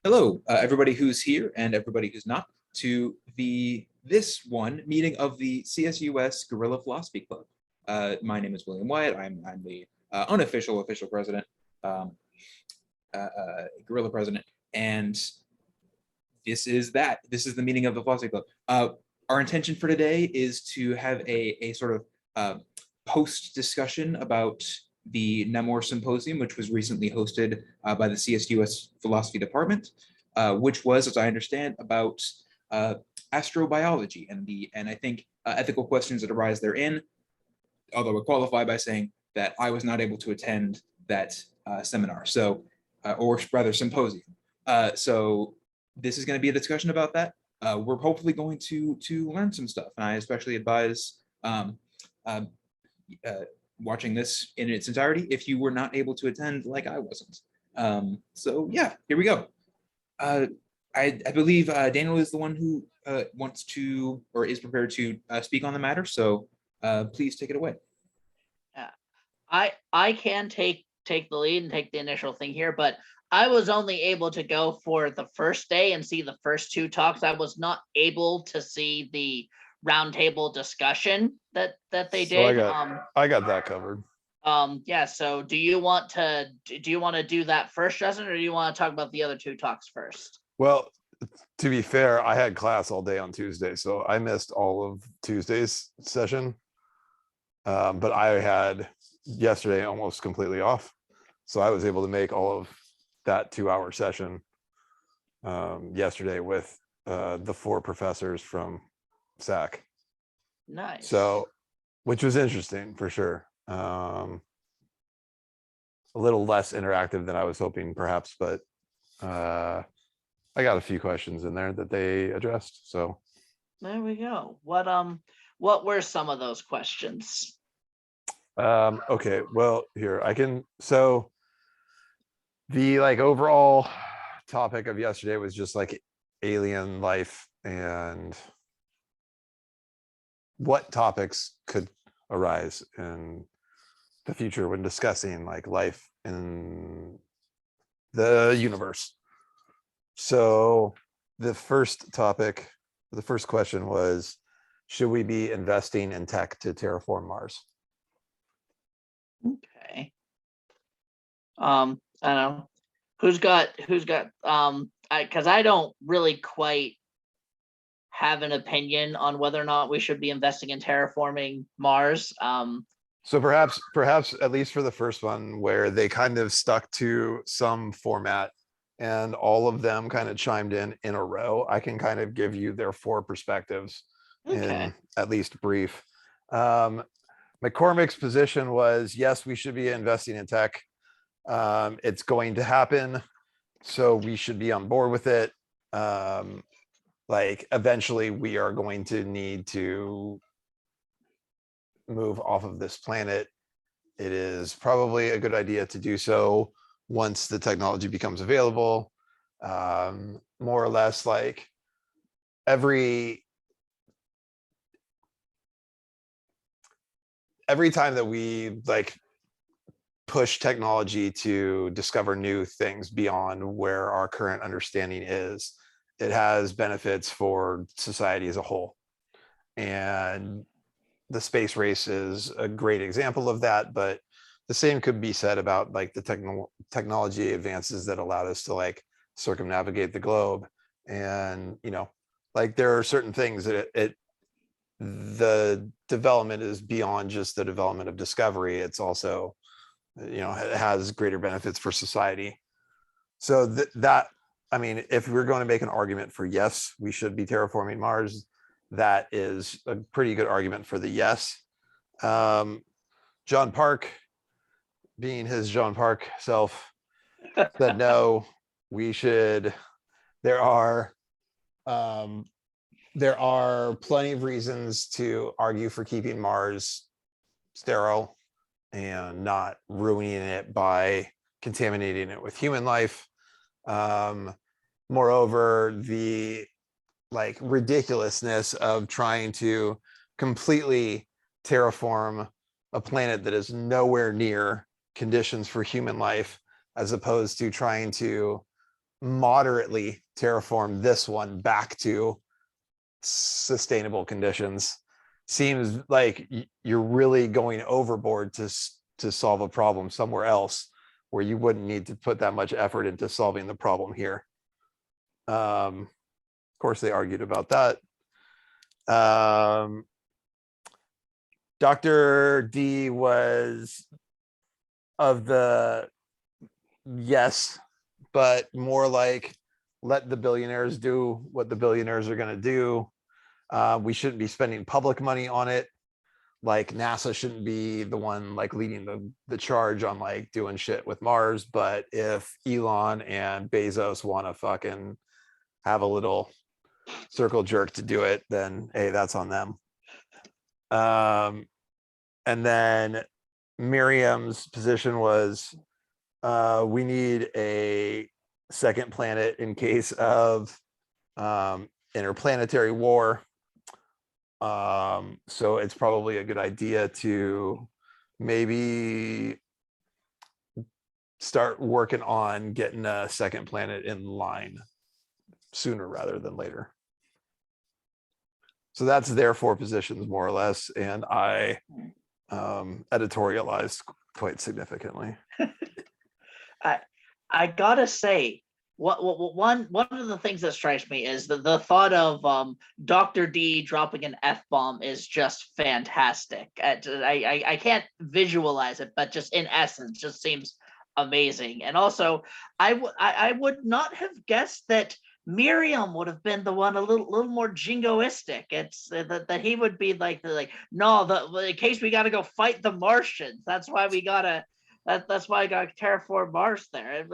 Hello, everybody who's here and everybody who's not, to this one meeting of the CSUS Guerrilla Philosophy Club. My name is William Wyatt. I'm the unofficial official president, um, Guerrilla president, and this is that. This is the meeting of the Philosophy Club. Our intention for today is to have a sort of post discussion about the Nammour Symposium, which was recently hosted by the CSUS Philosophy Department, which was, as I understand, about astrobiology and I think ethical questions that arise therein. Although I qualify by saying that I was not able to attend that seminar, or rather symposium. So this is going to be a discussion about that. We're hopefully going to learn some stuff, and I especially advise watching this in its entirety if you were not able to attend like I wasn't. So yeah, here we go. I believe Daniel is the one who wants to or is prepared to speak on the matter. So please take it away. Yeah, I can take the lead and take the initial thing here, but I was only able to go for the first day and see the first two talks. I was not able to see the roundtable discussion that they did. I got that covered. Yeah. So do you want to do that first, Justin, or do you want to talk about the other two talks first? Well, to be fair, I had class all day on Tuesday, so I missed all of Tuesday's session. But I had yesterday almost completely off, so I was able to make all of that 2-hour session yesterday with the 4 professors from SAC. Nice. So, which was interesting for sure. A little less interactive than I was hoping, perhaps, but I got a few questions in there that they addressed. So there we go. What were some of those questions? Okay, well, here I can. So the overall topic of yesterday was just alien life and what topics could arise in the future when discussing life in the universe. So the first question was, should we be investing in tech to terraform Mars? Okay. I don't know who's got because I don't really quite have an opinion on whether or not we should be investing in terraforming Mars. So perhaps at least for the first one, where they kind of stuck to some format and all of them kind of chimed in a row, I can kind of give you their 4 perspectives in at least brief. McCormick's position was, yes, we should be investing in tech. It's going to happen, so we should be on board with it. Eventually we are going to need to move off of this planet. It is probably a good idea to do so once the technology becomes available. More or less every time that we push technology to discover new things beyond where our current understanding is, it has benefits for society as a whole. And the space race is a great example of that, but the same could be said about the technology advances that allowed us to circumnavigate the globe. And there are certain things that the development is beyond just the development of discovery. It's also it has greater benefits for society. So that I mean, if we're going to make an argument for yes, we should be terraforming Mars, that is a pretty good argument for the yes. John Park, being his John Park self, said no, we should. There are plenty of reasons to argue for keeping Mars sterile and not ruining it by contaminating it with human life. Moreover, the ridiculousness of trying to completely terraform a planet that is nowhere near conditions for human life, as opposed to trying to moderately terraform this one back to sustainable conditions. Seems like you're really going overboard to solve a problem somewhere else where you wouldn't need to put that much effort into solving the problem here. Of course, they argued about that. Dr. D was of the yes, but more like let the billionaires do what the billionaires are going to do. We shouldn't be spending public money on it. Like NASA shouldn't be the one like leading the charge on like doing shit with Mars. But if Elon and Bezos want to fucking have a little circle jerk to do it, then hey, that's on them. And then Merriam's position was we need a second planet in case of interplanetary war. So it's probably a good idea to maybe start working on getting a second planet in line sooner rather than later. So that's their four positions more or less, and I editorialized quite significantly. I gotta say, one of the things that strikes me is the thought of Dr. D dropping an F-bomb is just fantastic. I can't visualize it, but just in essence, just seems amazing. And also, I would not have guessed that Merriam would have been the one a little more jingoistic. It's that he would be like no, in case we got to go fight the Martians. That's why we gotta. That's why I got terraform Mars there.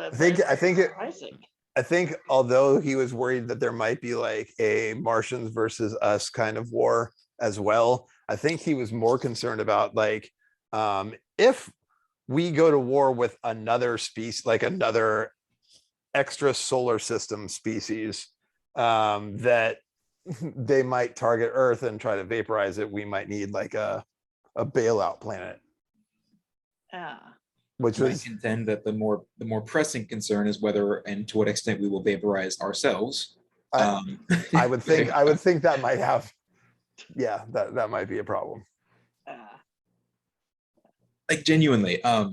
I think although he was worried that there might be like a Martians versus us kind of war as well, I think he was more concerned about like if we go to war with another species, like another extra solar system species, that they might target Earth and try to vaporize it. We might need like a bailout planet. Yeah. Which was contend that the more pressing concern is whether and to what extent we will vaporize ourselves. I would think that might have, yeah, that might be a problem. Like genuinely, I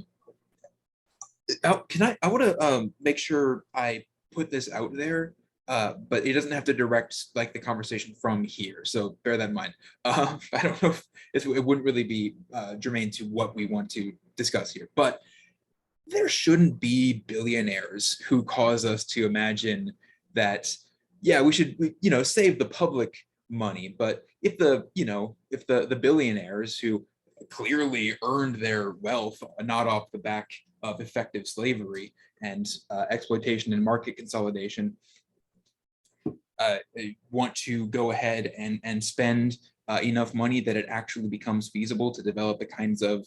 want to make sure I put this out there, but it doesn't have to direct like the conversation from here. So bear that in mind. I don't know if it wouldn't really be germane to what we want to discuss here, but there shouldn't be billionaires who cause us to imagine that, yeah, we should, save the public money. But if the billionaires who clearly earned their wealth not off the back of effective slavery and exploitation and market consolidation, want to go ahead and spend enough money that it actually becomes feasible to develop the kinds of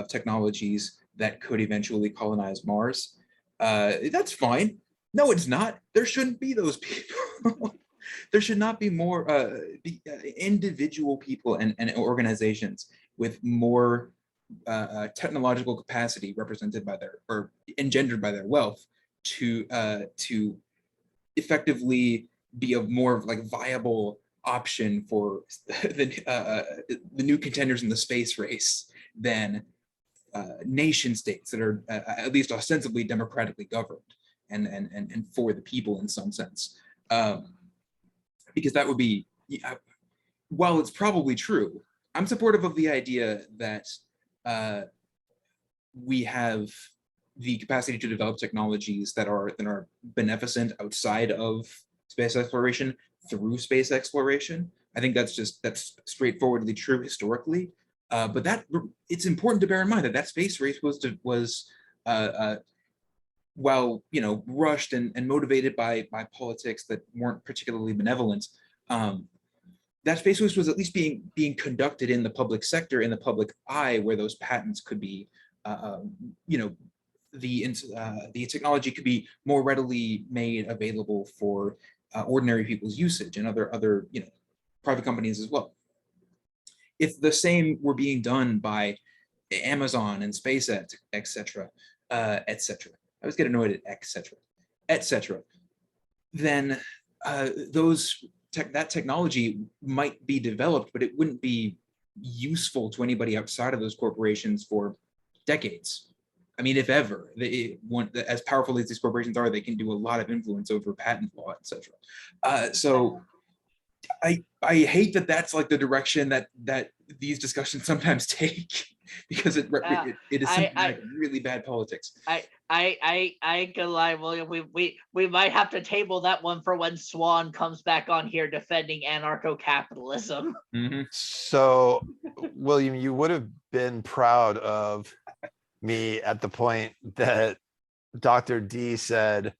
technologies that could eventually colonize Mars, that's fine. No, it's not. There shouldn't be those people. There should not be more individual people and organizations with more technological capacity represented by or engendered by their wealth to effectively be a more like viable option for the new contenders in the space race than nation states that are at least ostensibly democratically governed and for the people in some sense, because that would be, while it's probably true, I'm supportive of the idea that we have the capacity to develop technologies that are beneficent outside of space exploration through space exploration. I think that's straightforwardly true historically. But it's important to bear in mind that space race was while rushed and motivated by politics that weren't particularly benevolent. That space race was at least being conducted in the public sector, in the public eye, where those patents could be, the technology could be more readily made available for ordinary people's usage and other private companies as well. If the same were being done by Amazon and SpaceX, etc., etc. I always get annoyed at etc. etc., then that technology might be developed, but it wouldn't be useful to anybody outside of those corporations for decades. I mean, if ever. As powerful as these corporations are, they can do a lot of influence over patent law, etc. So I hate that that's like the direction that these discussions sometimes take, because it is symptomatic of really bad politics. I ain't gonna lie, William. We might have to table that one for when Swan comes back on here defending anarcho-capitalism. Mm-hmm. So, William, you would have been proud of me at the point that Dr. D said,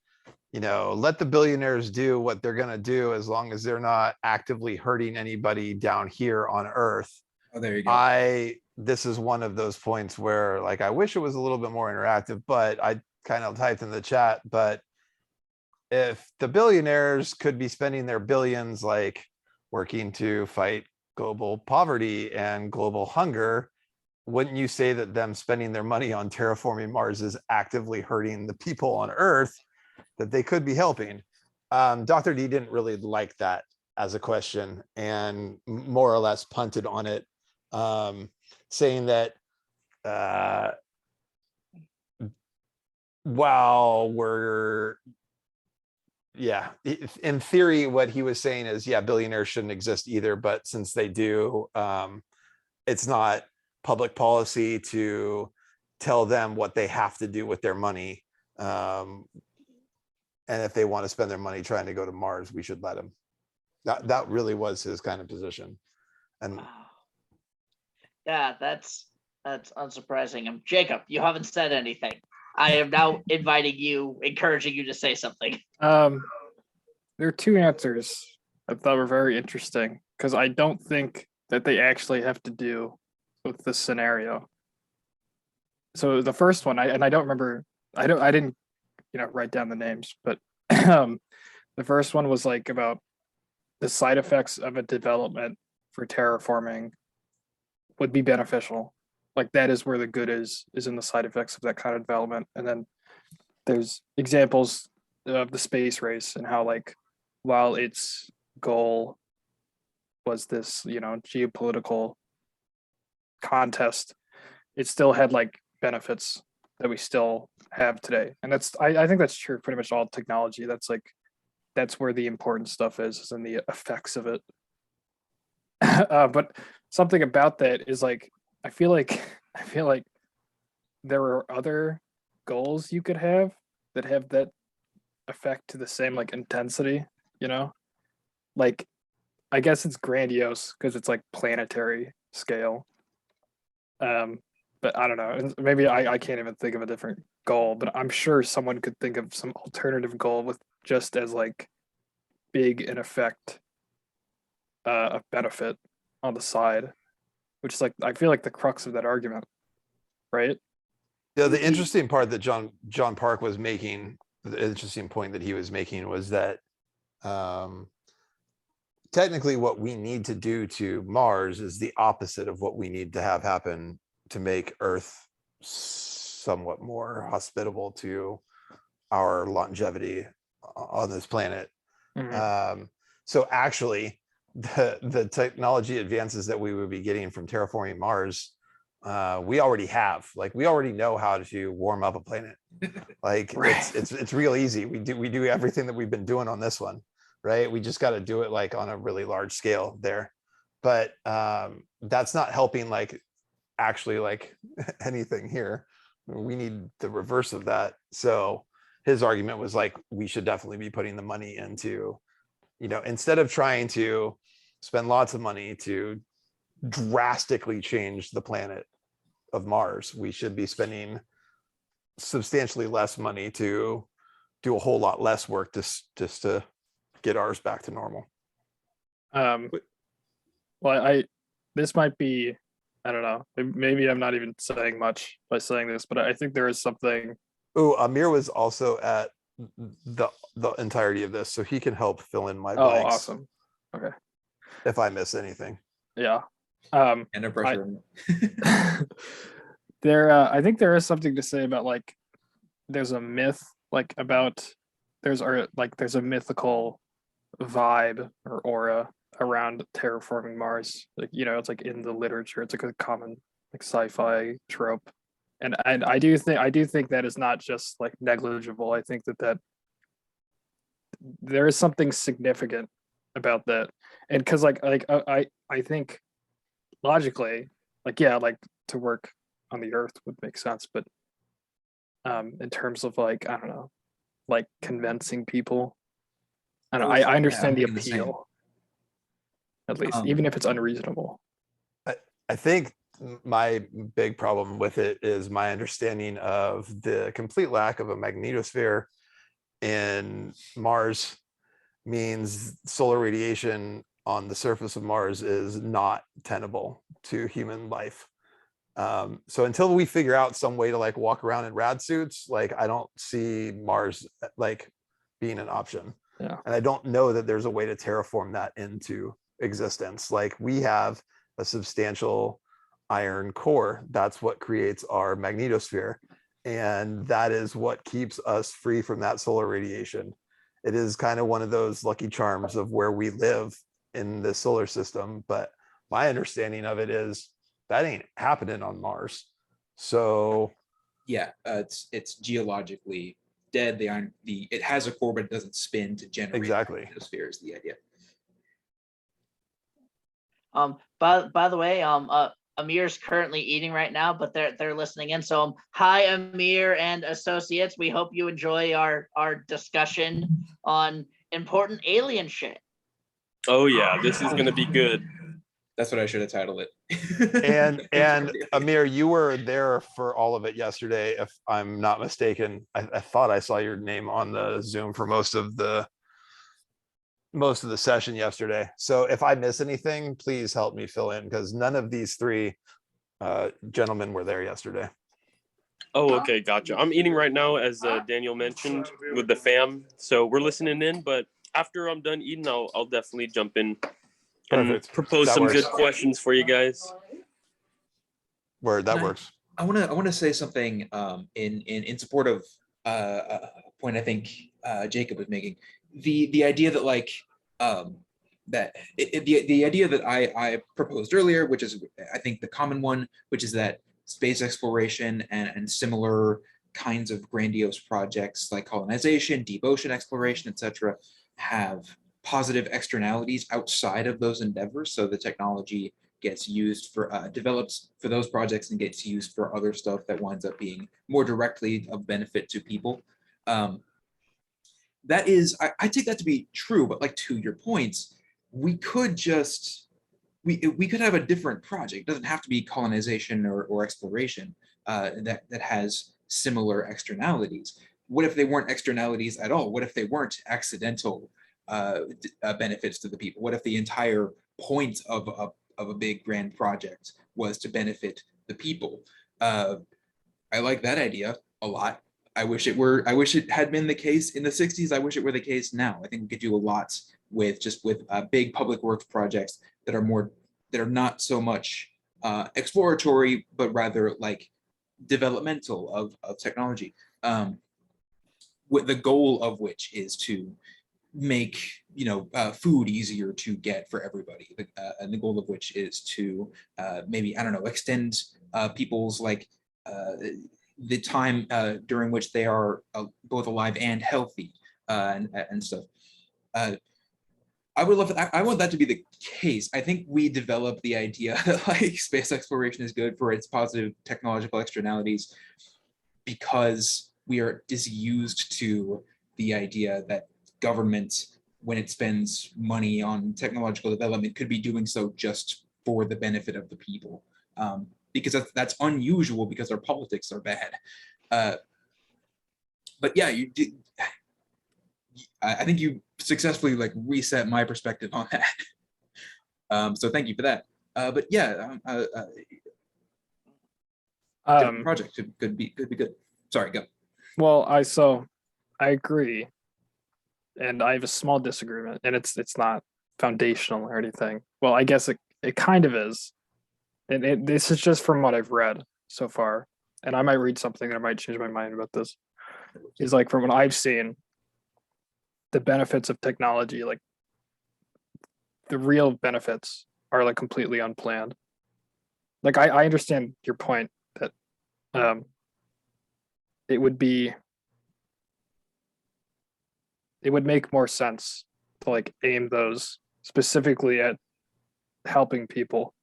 let the billionaires do what they're going to do as long as they're not actively hurting anybody down here on Earth. Oh, there you go. This is one of those points where, like, I wish it was a little bit more interactive, but I kind of typed in the chat. But if the billionaires could be spending their billions, like, working to fight global poverty and global hunger, wouldn't you say that them spending their money on terraforming Mars is actively hurting the people on Earth that they could be helping? Dr. D didn't really like that as a question and more or less punted on it, saying that while in theory, what he was saying is, billionaires shouldn't exist either, but since they do, it's not public policy to tell them what they have to do with their money. And if they want to spend their money trying to go to Mars, we should let them. That really was his kind of position. And yeah, that's unsurprising. Jacob, you haven't said anything. I am now encouraging you to say something. There are two answers I thought were very interesting, because I don't think that they actually have to do with this scenario. So the first one, I don't remember. I didn't write down the names, but the first one was like about the side effects of a development for terraforming would be beneficial. Like, that is where the good is in the side effects of that kind of development. And then there's examples of the space race and how, like, while its goal was this, geopolitical contest, it still had like benefits that we still have today. And I think that's true of pretty much all technology. That's where the important stuff is in the effects of it. But something about that is, like, I feel like there are other goals you could have that have that effect to the same, like, intensity, like, I guess it's grandiose because it's like planetary scale. But I don't know, and maybe I can't even think of a different goal, but I'm sure someone could think of some alternative goal with just as, like, big an effect, a benefit on the side, which is, like, I feel like the crux of that argument, right? the interesting part that John Park was making, the interesting point that he was making was that technically what we need to do to Mars is the opposite of what we need to have happen to make Earth somewhat more hospitable to our longevity on this planet. Mm-hmm. So actually, the technology advances that we would be getting from terraforming Mars, we already have. Like, we already know how to warm up a planet. Like, Right. it's real easy. We do everything that we've been doing on this one, right? We just got to do it, like, on a really large scale there. But that's not helping, like, actually, like, anything here. We need the reverse of that. So his argument was, like, we should definitely be putting the money into, instead of trying to spend lots of money to drastically change the planet of Mars, we should be spending substantially less money to do a whole lot less work just to get ours back to normal. Well, this might be, I don't know, maybe I'm not even saying much by saying this, but I think there is something. Oh, Amir was also at the entirety of this, so he can help fill in my Oh, blanks. awesome. Okay. If I miss anything. Yeah. And no pressure. I think there is something to say about, like, there's a myth, like, about there's a mythical vibe or aura around terraforming Mars. Like, it's like in the literature. It's like a common like sci-fi trope. And I do think that is not just like negligible. I think that there is something significant about that. And because I think logically, like, yeah, like to work on the earth would make sense, but in terms of like, I don't know, like convincing people, I don't know, I understand the thinking the same. appeal, at least, even if it's unreasonable. I think my big problem with it is my understanding of the complete lack of a magnetosphere in Mars means solar radiation on the surface of Mars is not tenable to human life. So until we figure out some way to like walk around in rad suits, like I don't see Mars like being an option. Yeah. And I don't know that there's a way to terraform that into existence. Like we have a substantial iron core. That's what creates our magnetosphere. And that is what keeps us free from that solar radiation. It is kind of one of those lucky charms of where we live in the solar system. But my understanding of it is that ain't happening on Mars. So Yeah, it's geologically dead. It has a core, but it doesn't spin to generate exactly. magnetosphere is the idea. By the way, Amir's currently eating right now, but they're listening in. So hi, Amir and associates. We hope you enjoy our discussion on important alien shit. Oh yeah, this is gonna be good. That's what I should have titled it. And Amir, you were there for all of it yesterday, if I'm not mistaken. I thought I saw your name on the Zoom for most of the session yesterday. So if I miss anything, please help me fill in, because none of these three gentlemen were there yesterday. Oh, okay, gotcha. I'm eating right now, as Daniel mentioned, with the fam. So we're listening in, but after I'm done eating, I'll definitely jump in and Perfect. propose That some works. good questions for you guys. Word, that works. I want to say something in support of a point I think Jacob was making. The idea that like the idea that I proposed earlier, which is I think the common one, which is that space exploration and similar kinds of grandiose projects like colonization, deep ocean exploration, etc., have positive externalities outside of those endeavors. So the technology gets used for develops for those projects and gets used for other stuff that winds up being more directly of benefit to people. That is, I take that to be true, but like to your points, we could just we could have a different project. It doesn't have to be colonization or exploration that has similar externalities. What if they weren't externalities at all? What if they weren't accidental benefits to the people? What if the entire point of a big grand project was to benefit the people? I like that idea a lot. I wish it had been the case in the 60s. I wish it were the case now. I think we could do a lot with big public works projects that are not so much exploratory, but rather like developmental of technology. With the goal of which is to make food easier to get for everybody, and the goal of which is to maybe, I don't know, extend people's like the time during which they are both alive and healthy and stuff. I would love I want that to be the case. I think we developed the idea that like space exploration is good for its positive technological externalities because we are disused to the idea that government, when it spends money on technological development, could be doing so just for the benefit of the people, because that's unusual because our politics are bad. But yeah, you did. I think you successfully like reset my perspective on that. So thank you for that. But yeah, different project could be good. Sorry, go. Well, I agree, and I have a small disagreement, and it's not foundational or anything. Well, I guess it kind of is, and this is just from what I've read so far, and I might read something that might change my mind about this. Is like from what I've seen, the benefits of technology, like the real benefits, are like completely unplanned. Like I understand your point that it would make more sense to like aim those specifically at helping people.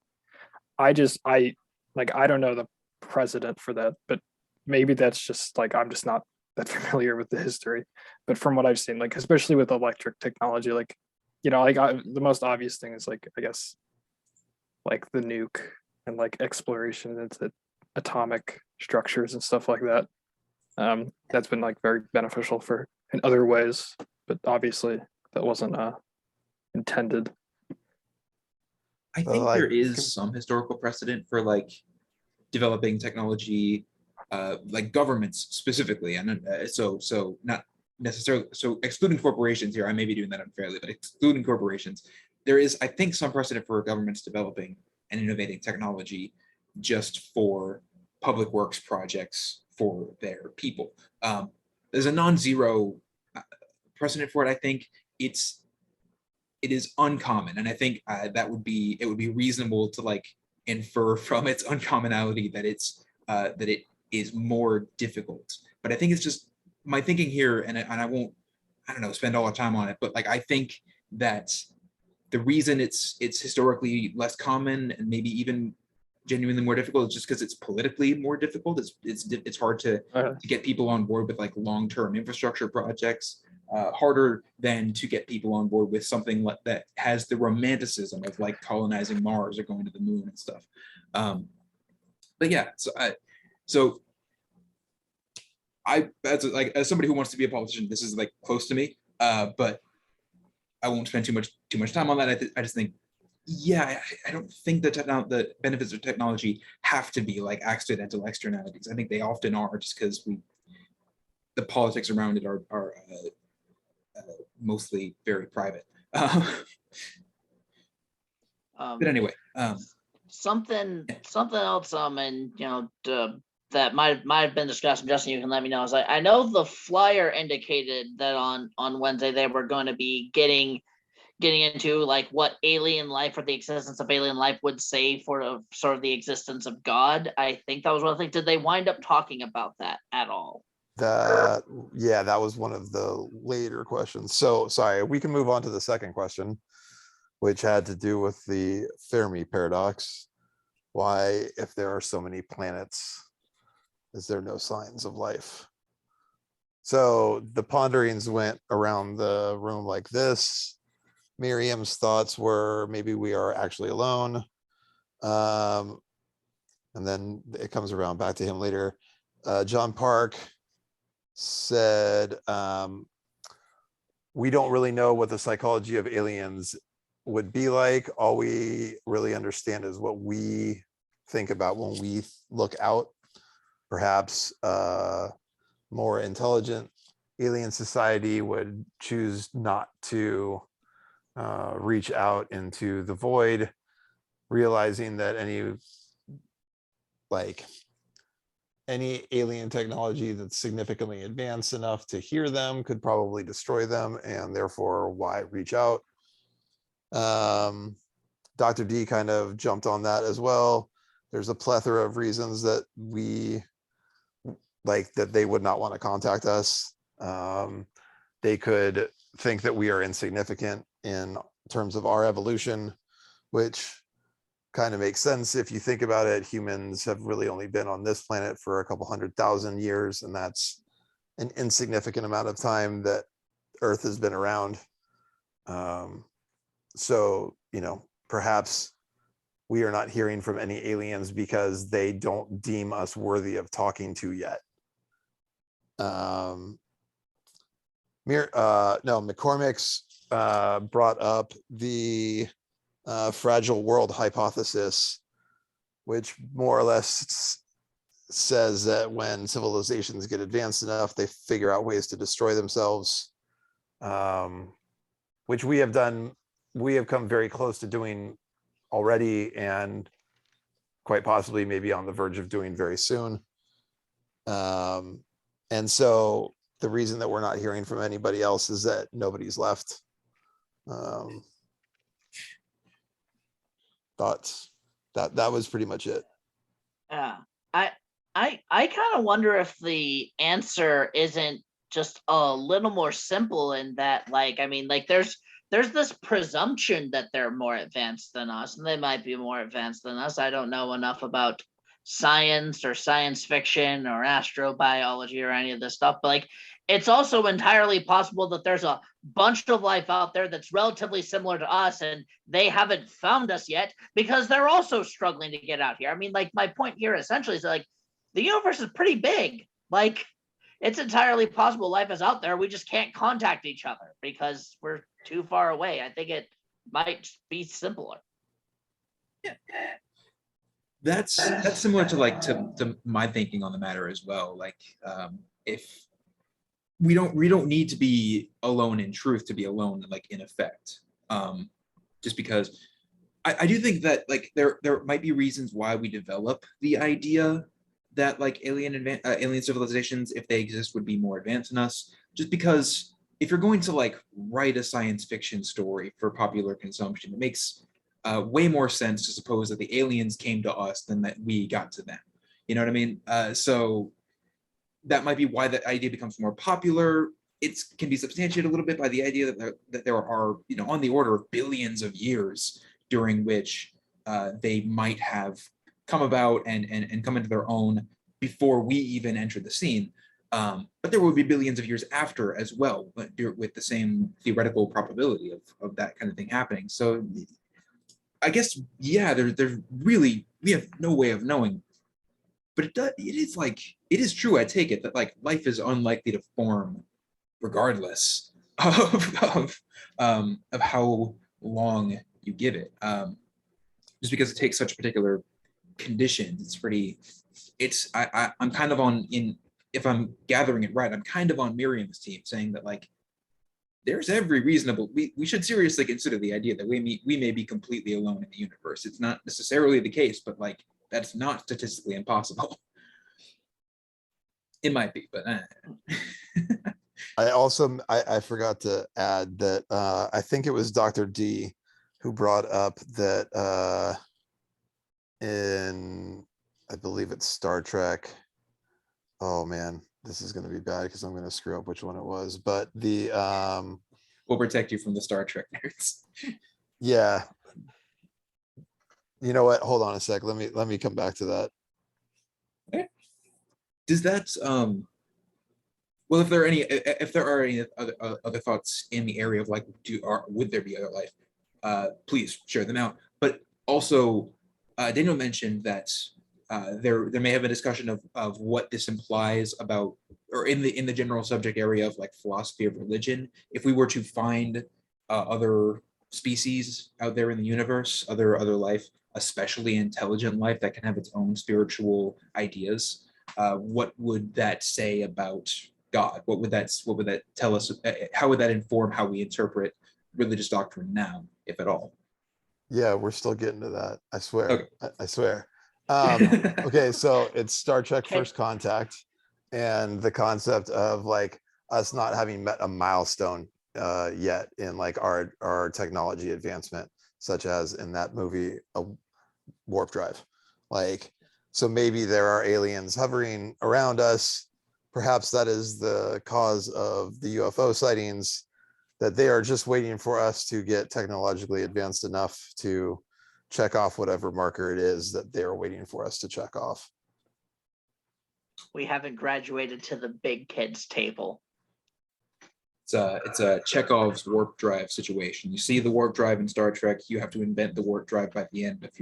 I don't know the precedent for that, but maybe that's just like I'm just not that familiar with the history. But from what I've seen, like especially with electric technology, like the most obvious thing is like I guess like the nuke and like exploration into atomic structures and stuff like that. That's been like very beneficial for in other ways, but obviously that wasn't intended. I think there is some historical precedent for like developing technology, like governments specifically, and so not necessarily, so excluding corporations here, I may be doing that unfairly, but excluding corporations, there is, I think, some precedent for governments developing and innovating technology just for public works projects for their people. There's a non-zero precedent for it. I think it is uncommon, and I think it would be reasonable to like infer from its uncommonality that it is more difficult. But I think it's just my thinking here, and I won't, I don't know, spend all our time on it, but like I think that the reason it's historically less common and maybe even genuinely more difficult is just because it's politically more difficult. It's hard to get people on board with like long-term infrastructure projects. Harder than to get people on board with something like that has the romanticism of like colonizing Mars or going to the moon and stuff. But yeah, so as somebody who wants to be a politician, this is like close to me. But I won't spend too much time on that. I just think, yeah, I don't think the benefits of technology have to be like accidental externalities. I think they often are, just because the politics around it are mostly very private. But anyway, something else, and that might have been discussed, and Justin, you can let me know. Is I know the flyer indicated that on Wednesday they were going to be getting into like what alien life or the existence of alien life would say for sort of the existence of God. I think that was one thing. Did they wind up talking about that at all? That was one of the later questions. So sorry, we can move on to the second question, which had to do with the Fermi paradox. Why, if there are so many planets, is there no signs of life? So the ponderings went around the room like this. Merriam's thoughts were maybe we are actually alone. And then it comes around back to him later. John Park said, we don't really know what the psychology of aliens would be like. All we really understand is what we think about when we look out. Perhaps more intelligent alien society would choose not to reach out into the void, realizing that any alien technology that's significantly advanced enough to hear them could probably destroy them, and therefore why reach out? Dr. D kind of jumped on that as well. There's a plethora of reasons that that they would not want to contact us. They could think that we are insignificant in terms of our evolution, which kind of makes sense if you think about it. Humans have really only been on this planet for a couple 100,000 years, and that's an insignificant amount of time that Earth has been around. So, perhaps we are not hearing from any aliens because they don't deem us worthy of talking to yet. McCormick's brought up the fragile world hypothesis, which more or less says that when civilizations get advanced enough, they figure out ways to destroy themselves, which we have done. We have come very close to doing already, and quite possibly maybe on the verge of doing very soon. And so the reason that we're not hearing from anybody else is that nobody's left. Thoughts? That was pretty much it. Yeah. I kind of wonder if the answer isn't just a little more simple in that, like, I mean, like there's this presumption that they're more advanced than us, and they might be more advanced than us. I don't know enough about science or science fiction or astrobiology or any of this stuff, but like it's also entirely possible that there's a bunch of life out there that's relatively similar to us and they haven't found us yet because they're also struggling to get out here. I mean, like my point here essentially is like the universe is pretty big. Like it's entirely possible life is out there. We just can't contact each other because we're too far away. I think it might be simpler. Yeah. That's similar to like to my thinking on the matter as well. Like if we don't need to be alone in truth to be alone, like in effect. Just because I do think that like there might be reasons why we develop the idea that like alien civilizations, if they exist, would be more advanced than us. Just because if you're going to like write a science fiction story for popular consumption, it makes way more sense to suppose that the aliens came to us than that we got to them. You know what I mean? So that might be why that idea becomes more popular. It can be substantiated a little bit by the idea that there are, you know, on the order of billions of years during which they might have come about and come into their own before we even entered the scene. But there will be billions of years after as well, with the same theoretical probability of that kind of thing happening. So I guess, yeah, there's really, we have no way of knowing. But it is true, I take it, that like life is unlikely to form regardless of how long you give it. Just because it takes such particular conditions, I'm kind of if I'm gathering it right, I'm kind of on Merriam's team saying that like there's every reasonable, we should seriously consider the idea that we may be completely alone in the universe. It's not necessarily the case, but like that's not statistically impossible. It might be, but I forgot to add that I think it was Dr. D who brought up that in, I believe it's Star Trek. Oh man, this is going to be bad because I'm going to screw up which one it was. But the we'll protect you from the Star Trek nerds. Yeah. You know what? Hold on a sec. Let me come back to that. Okay. Does that well, if there are any other thoughts in the area of like would there be other life, please share them out. But also Daniel mentioned that there may have a discussion of what this implies about, or in the general subject area of like philosophy of religion, if we were to find other species out there in the universe, other life, especially intelligent life that can have its own spiritual ideas, what would that say about God? What would that tell us? How would that inform how we interpret religious doctrine now, if at all? Yeah, we're still getting to that. I swear. Okay. I swear. Okay, so it's Star Trek Okay. First Contact, and the concept of like us not having met a milestone yet in like our technology advancement, such as in that movie, a warp drive. Like, so maybe there are aliens hovering around us. Perhaps that is the cause of the UFO sightings, that they are just waiting for us to get technologically advanced enough to check off whatever marker it is that they're waiting for us to check off. We haven't graduated to the big kids table. It's a Chekhov's warp drive situation. You see the warp drive in Star Trek, you have to invent the warp drive by the end of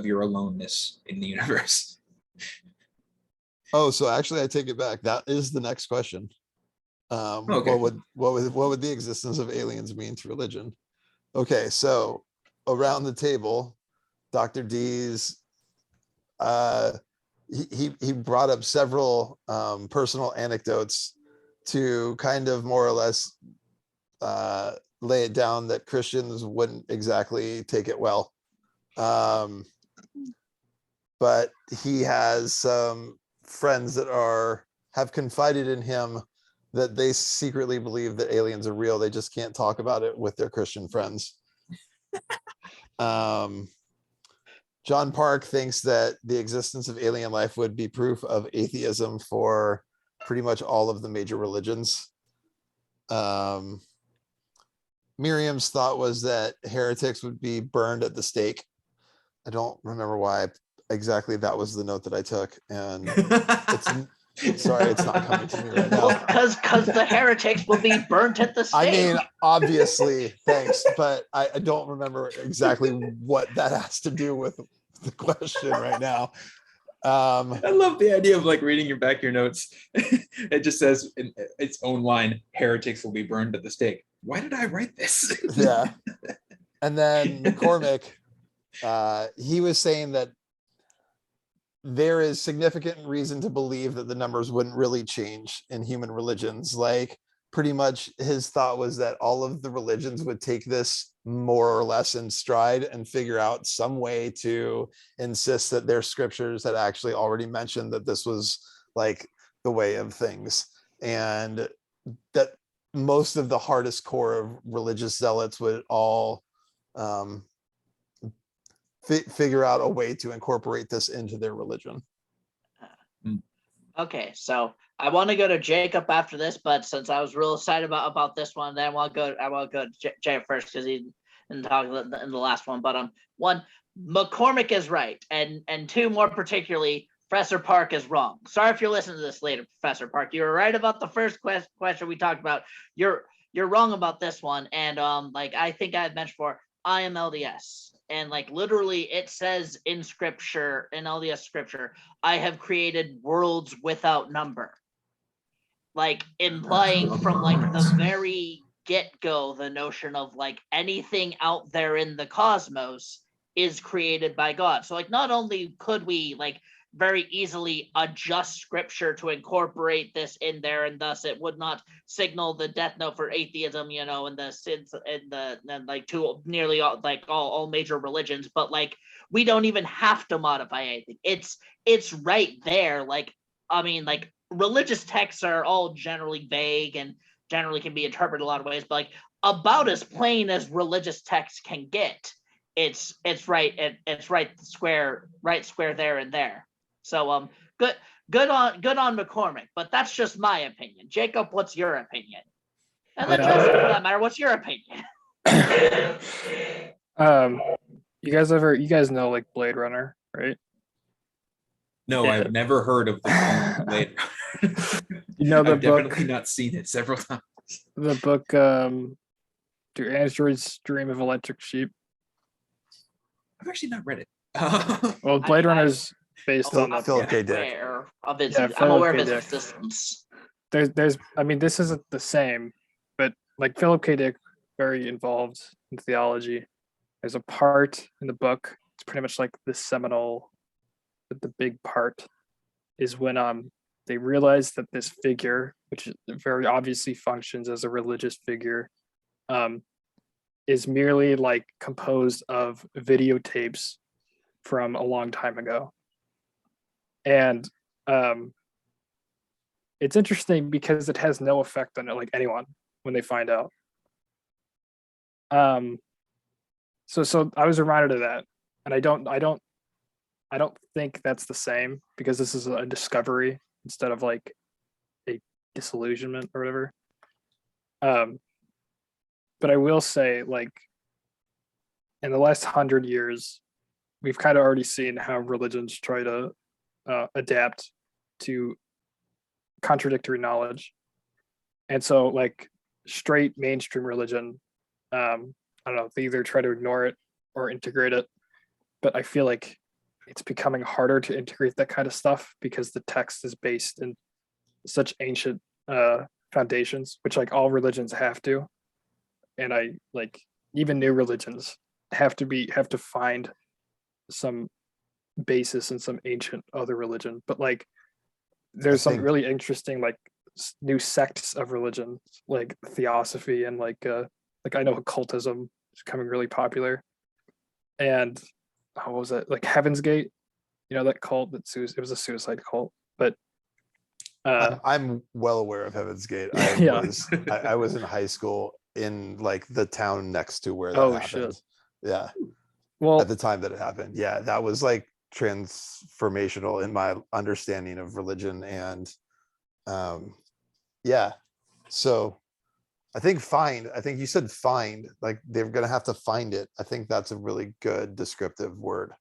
your aloneness in the universe. Oh, so actually I take it back. That is the next question. Okay. What would the existence of aliens mean to religion? Okay, so around the table, Dr. D's he brought up several personal anecdotes to kind of more or less lay it down that Christians wouldn't exactly take it well. But he has some friends that have confided in him that they secretly believe that aliens are real. They just can't talk about it with their Christian friends. John Park thinks that the existence of alien life would be proof of atheism for pretty much all of the major religions. Merriam's thought was that heretics would be burned at the stake. I don't remember why exactly that was the note that I took, and sorry, it's not coming to me right now. Well, because the heretics will be burnt at the stake. I mean, obviously, thanks, but I don't remember exactly what that has to do with the question right now. I love the idea of like reading your notes. It just says in its own line, heretics will be burned at the stake. Why did I write this? Yeah. And then McCormick, he was saying that there is significant reason to believe that the numbers wouldn't really change in human religions. Like, pretty much his thought was that all of the religions would take this more or less in stride and figure out some way to insist that their scriptures had actually already mentioned that this was like the way of things, and that most of the hardest core of religious zealots would all figure out a way to incorporate this into their religion. Okay, so I want to go to Jacob after this, but since I was real excited about this one, then I want to go to Jacob first because he didn't talk in the last one. But one, McCormick is right, and two, more particularly, Professor Park is wrong. Sorry if you're listening to this later, Professor Park. You were right about the first question we talked about. You're wrong about this one, and like I think I had mentioned before, I am LDS. And like literally it says in scripture, in LDS scripture, I have created worlds without number. Like implying from like the very get-go the notion of like anything out there in the cosmos is created by God. So like not only could we like very easily adjust scripture to incorporate this in there, and thus it would not signal the death note for atheism, you know, and the sins and like to nearly all major religions. But like we don't even have to modify anything. It's right there. Like I mean, like religious texts are all generally vague and generally can be interpreted a lot of ways, but like about as plain as religious texts can get. It's right. It's right square there and there. So good on McCormick, but that's just my opinion. Jacob, what's your opinion? And then Joseph, for that matter, what's your opinion? You guys know like Blade Runner, right? No, Yeah. I've never heard of the Blade Runner. You know the I've book, definitely not seen it several times. the book Do Androids Dream of Electric Sheep? I've actually not read it. Well, Blade Runner's based on that. Philip K. Dick. Aware of its, Yeah, I'm aware of Philip K. its Dick. existence. There's I mean, this isn't the same, but like Philip K. Dick, very involved in theology. There's a part in the book, it's pretty much like the seminal, the big part is when they realize that this figure, which very obviously functions as a religious figure, is merely like composed of videotapes from a long time ago. And it's interesting because it has no effect on like anyone when they find out. So I was reminded of that, and I don't think that's the same because this is a discovery instead of like a disillusionment or whatever. But I will say, like, in the last 100 years, we've kind of already seen how religions try to adapt to contradictory knowledge. And so like straight mainstream religion, I don't know, they either try to ignore it or integrate it. But I feel like it's becoming harder to integrate that kind of stuff because the text is based in such ancient foundations, which like all religions have to. And I like even new religions have to find some basis in some ancient other religion. But like there's some really interesting like new sects of religion, like theosophy and like I know occultism is becoming really popular. And what was it, like Heaven's Gate, you know, that cult it was a suicide cult, but I'm well aware of Heaven's Gate. I Yeah. I was in high school in like the town next to where that Oh, happened. shit. Yeah, Well, at the time that it happened. Yeah, that was like transformational in my understanding of religion. And yeah, so I think find, I think you said find, like they're gonna have to find it. I think that's a really good descriptive word.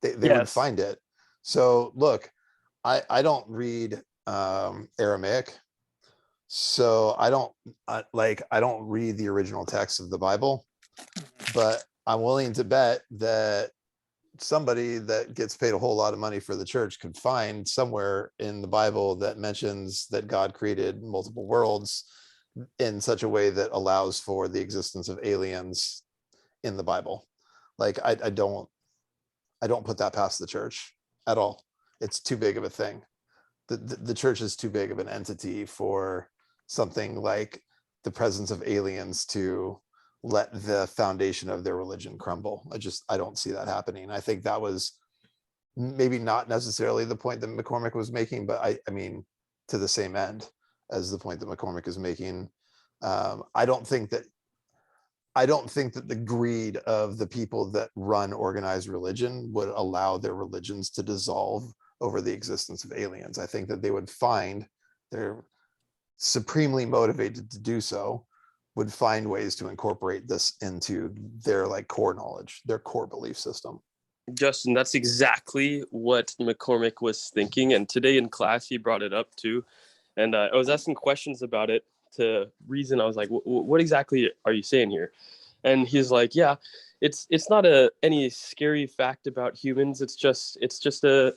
They would yes. find it. So look, I don't read Aramaic, so I don't read the original text of the Bible, but I'm willing to bet that somebody that gets paid a whole lot of money for the church could find somewhere in the Bible that mentions that God created multiple worlds in such a way that allows for the existence of aliens in the Bible. Like I don't put that past the church at all. It's too big of a thing. The church is too big of an entity for something like the presence of aliens to let the foundation of their religion crumble. I don't see that happening. I think that was maybe not necessarily the point that McCormick was making, but I mean, to the same end as the point that McCormick is making. I don't think that the greed of the people that run organized religion would allow their religions to dissolve over the existence of aliens. I think that they would find, they're supremely motivated to do so, would find ways to incorporate this into their like core knowledge, their core belief system. Justin, that's exactly what McCormick was thinking. And today in class, he brought it up too. And I was asking questions about it to reason. I was like, what exactly are you saying here? And he's like, yeah, it's not any scary fact about humans. It's just a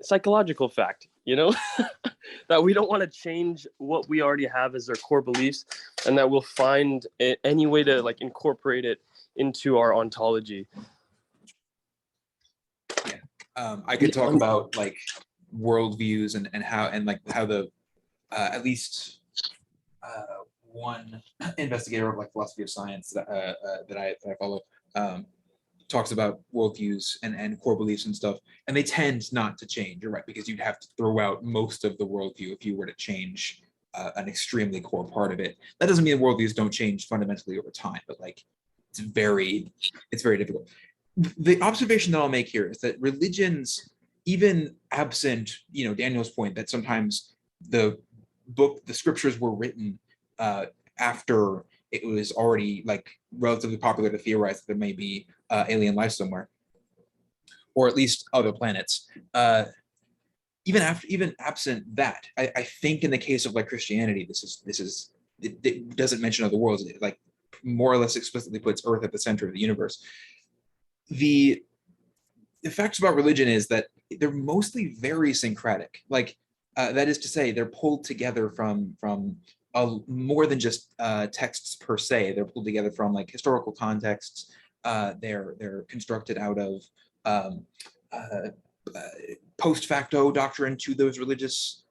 psychological fact, that we don't want to change what we already have as our core beliefs, and that we'll find any way to like incorporate it into our ontology. I could talk about like worldviews and how the at least one investigator of like philosophy of science that I follow talks about worldviews and core beliefs and stuff, and they tend not to change. You're right, because you'd have to throw out most of the worldview if you were to change an extremely core part of it. That doesn't mean worldviews don't change fundamentally over time, but like it's very difficult. The observation that I'll make here is that religions, even absent, Daniel's point that sometimes the scriptures were written after it was already like relatively popular to theorize that there may be alien life somewhere, or at least other planets. Even absent that, I think in the case of like Christianity, it doesn't mention other worlds. It like more or less explicitly puts Earth at the center of the universe. The facts about religion is that they're mostly very syncretic. Like that is to say, they're pulled together from more than just texts per se. They're pulled together from like historical contexts. They're constructed out of post facto doctrine to those religious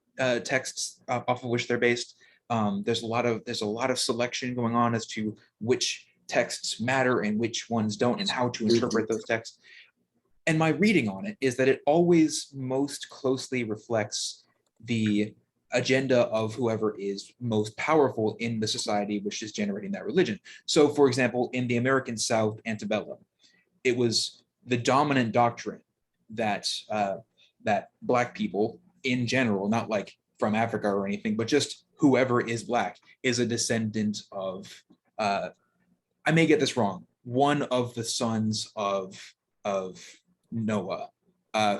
texts off of which they're based. There's a lot of selection going on as to which texts matter and which ones don't, and how to interpret those texts. And my reading on it is that it always most closely reflects the agenda of whoever is most powerful in the society which is generating that religion. So, for example, in the American South antebellum, it was the dominant doctrine that that Black people in general, not like from Africa or anything, but just whoever is Black is a descendant of, I may get this wrong, one of the sons of Noah,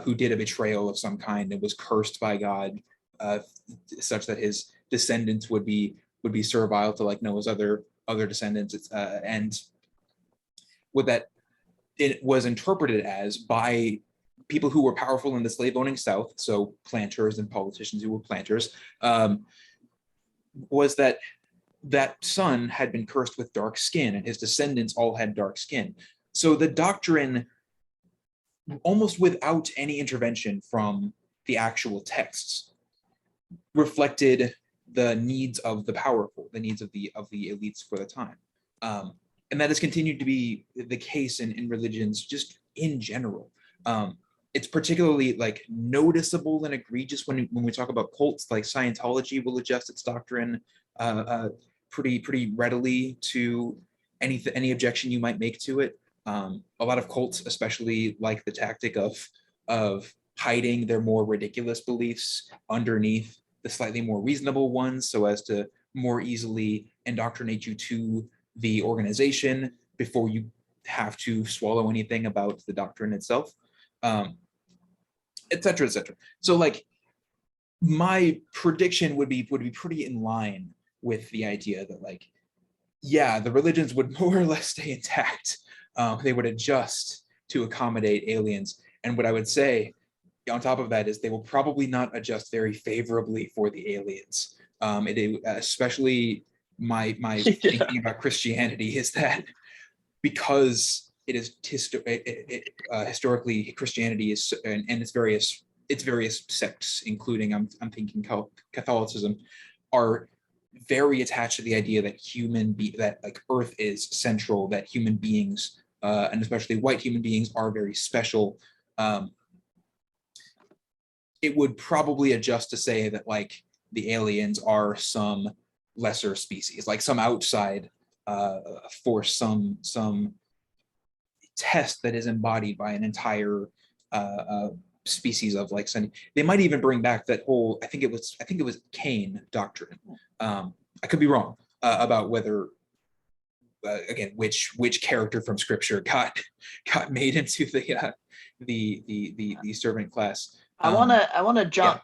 who did a betrayal of some kind and was cursed by God, such that his descendants would be servile to like Noah's other descendants, and what that it was interpreted as by people who were powerful in the slave owning South, so planters and politicians who were planters, was that son had been cursed with dark skin, and his descendants all had dark skin. So the doctrine, almost without any intervention from the actual texts, reflected the needs of the powerful, the needs of the elites for the time. And that has continued to be the case in religions just in general. it's particularly like noticeable and egregious when we talk about cults. Like Scientology will adjust its doctrine pretty readily to any objection you might make to it. A lot of cults, especially like the tactic of hiding their more ridiculous beliefs underneath the slightly more reasonable ones, so as to more easily indoctrinate you to the organization before you have to swallow anything about the doctrine itself, et cetera, et cetera. So like my prediction would be pretty in line with the idea that like, yeah, the religions would more or less stay intact. They would adjust to accommodate aliens. And what I would say on top of that is they will probably not adjust very favorably for the aliens. Especially my thinking about Christianity is that because it is historically Christianity is and its various sects, including I'm thinking Catholicism, are very attached to the idea that that like Earth is central, that human beings and especially white human beings are very special. It would probably adjust to say that like the aliens are some lesser species, like some outside force, some test that is embodied by an entire species of like they might even bring back that whole I think it was Cain doctrine. I could be wrong about whether again which character from scripture got made into the servant class. I wanna jump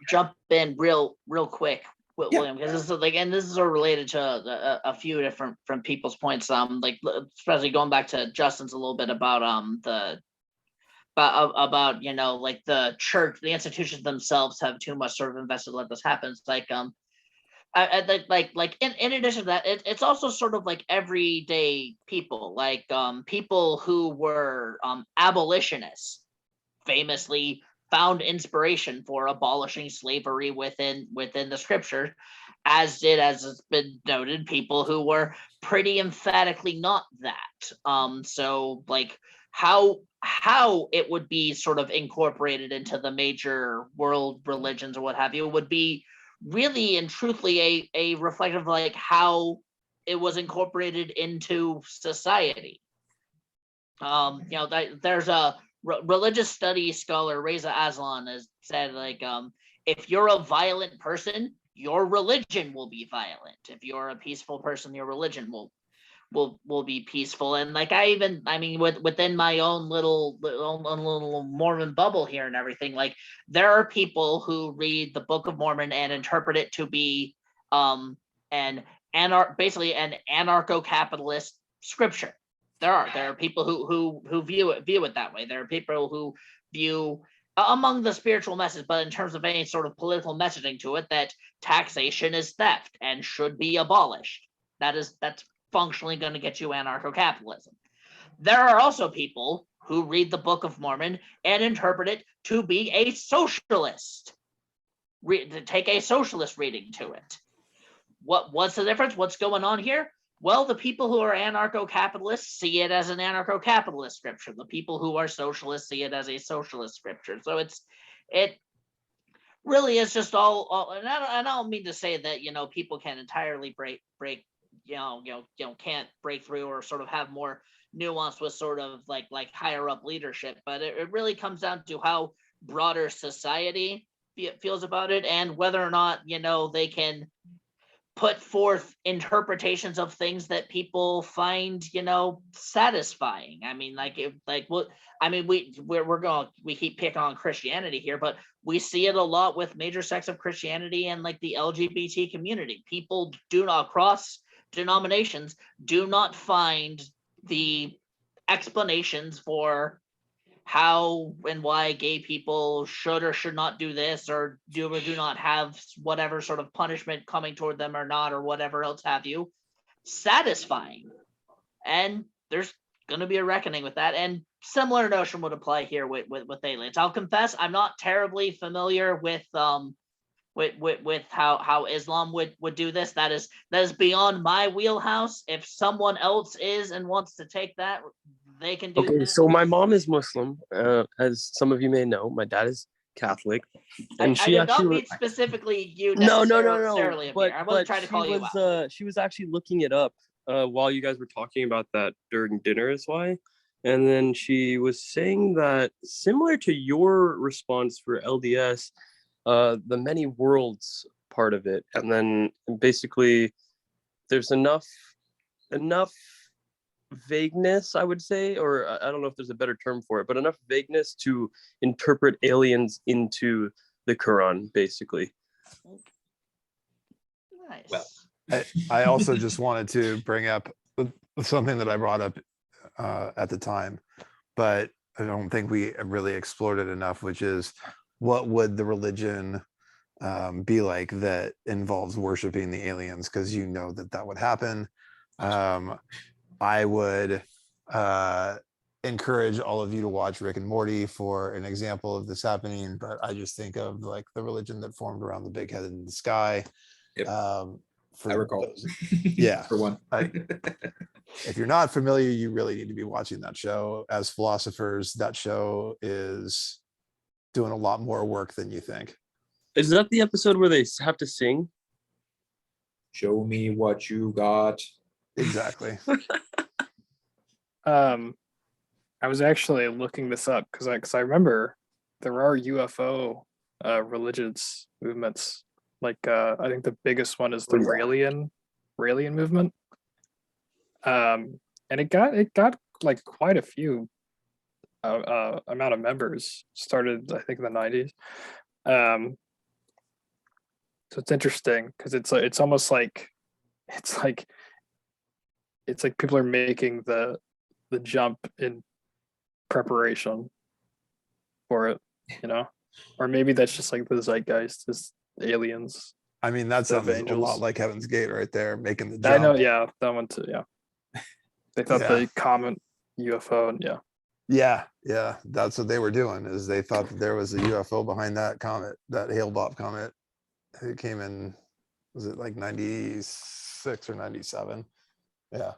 in real quick, William, because this is like, and this is sort of related to a few different from people's points. Like especially going back to Justin's a little bit about about you know, like the church, the institutions themselves have too much sort of invested to let this happen. It's like in addition to that, it's also sort of like everyday people, like people who were abolitionists famously found inspiration for abolishing slavery within the scripture, as it's been noted, people who were pretty emphatically not that. So like how it would be sort of incorporated into the major world religions or what have you would be really and truthfully a reflective of like how it was incorporated into society. You know, there's a religious studies scholar Reza Aslan has said like if you're a violent person, your religion will be violent. If you're a peaceful person, your religion will be peaceful. And like I mean within my own little Mormon bubble here and everything, like there are people who read the Book of Mormon and interpret it to be basically an anarcho-capitalist scripture. There are people who view it that way. There are people who view among the spiritual message, but in terms of any sort of political messaging to it, that taxation is theft and should be abolished. That's functionally going to get you anarcho-capitalism. There are also people who read the Book of Mormon and interpret it to be a socialist, to take a socialist reading to it. What's the difference? What's going on here? Well, the people who are anarcho-capitalists see it as an anarcho-capitalist scripture. The people who are socialists see it as a socialist scripture. So it really is just all and I don't mean to say that, you know, people can entirely break can't break through or sort of have more nuance with sort of like higher up leadership, but it really comes down to how broader society feels about it and whether or not, you know, they can put forth interpretations of things that people find, you know, satisfying. I mean, we keep picking on Christianity here, but we see it a lot with major sects of Christianity and like the LGBT community. People do not, across denominations, do not find the explanations for how and why gay people should or should not do this or do not have whatever sort of punishment coming toward them or not, or whatever else have you, satisfying. And there's going to be a reckoning with that. And similar notion would apply here with aliens. I'll confess, I'm not terribly familiar with how Islam would do this. That is beyond my wheelhouse. If someone else is and wants to take that, they can do Okay, that. so my mom is Muslim, as some of you may know. My dad is Catholic, and I she did not actually mean specifically you no, necessarily, but Amir. I wasn't trying to call you out. she was actually looking it up while you guys were talking about that during dinner, is why. And then she was saying that similar to your response for LDS, the many worlds part of it, and then basically there's enough vagueness, I would say, or I don't know if there's a better term for it, but enough vagueness to interpret aliens into the Quran, basically. Nice. Well, I also just wanted to bring up something that I brought up at the time, but I don't think we really explored it enough, which is what would the religion be like that involves worshiping the aliens? Because you know that would happen. I would encourage all of you to watch Rick and Morty for an example of this happening, but I just think of like the religion that formed around the big head in the sky. Yep. For I recall. Yeah. For one. If you're not familiar, you really need to be watching that show. As philosophers, that show is doing a lot more work than you think. Is that the episode where they have to sing? Show me what you got. Exactly. I was actually looking this up because I remember there are UFO religious movements. Like I think the biggest one is the Raelian movement. And it got like quite a few amount of members. Started I think in the 90s. So it's interesting because it's almost like it's like people are making the jump in preparation for it, you know, or maybe that's just like the zeitgeist, is aliens. I mean, that sounds a angels. lot like Heaven's Gate right there, making the I jump. know, yeah, that one too, yeah. They thought Yeah. the comet UFO, and Yeah, that's what they were doing, is they thought that there was a UFO behind that comet, that Hale-Bopp comet. It came in, was it like 96 or 97? Yeah.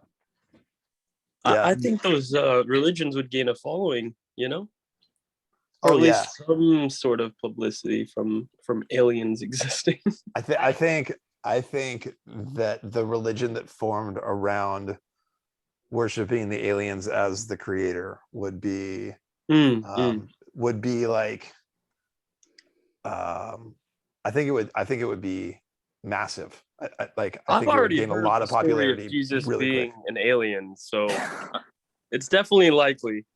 Yeah. I think those religions would gain a following, you know, or Oh, at yeah. least some sort of publicity from aliens existing. I think that the religion that formed around worshiping the aliens as the creator would be like I think it would be massive. I think I've it would already gain a heard lot the of story popularity of Jesus really being quick. an alien, so it's definitely likely.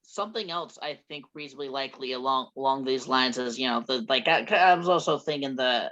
Something else I think reasonably likely along these lines is, you know, I was also thinking the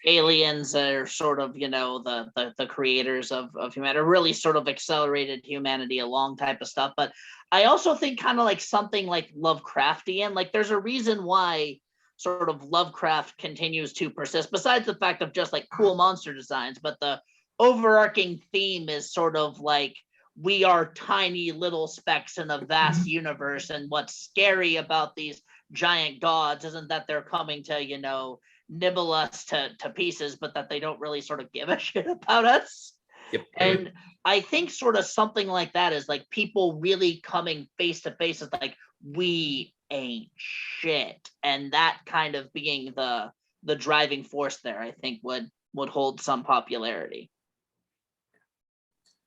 aliens are sort of, you know, the creators of humanity, really sort of accelerated humanity along type of stuff. But I also think kind of like something like Lovecraftian, like there's a reason why sort of Lovecraft continues to persist, besides the fact of just like cool monster designs, but the overarching theme is sort of like, we are tiny little specks in a vast universe, and what's scary about these giant gods isn't that they're coming to, you know, nibble us to pieces, but that they don't really sort of give a shit about us. Yep. And I think sort of something like that is like people really coming face to face with like, we ain't shit, and that kind of being the driving force there, I think would hold some popularity.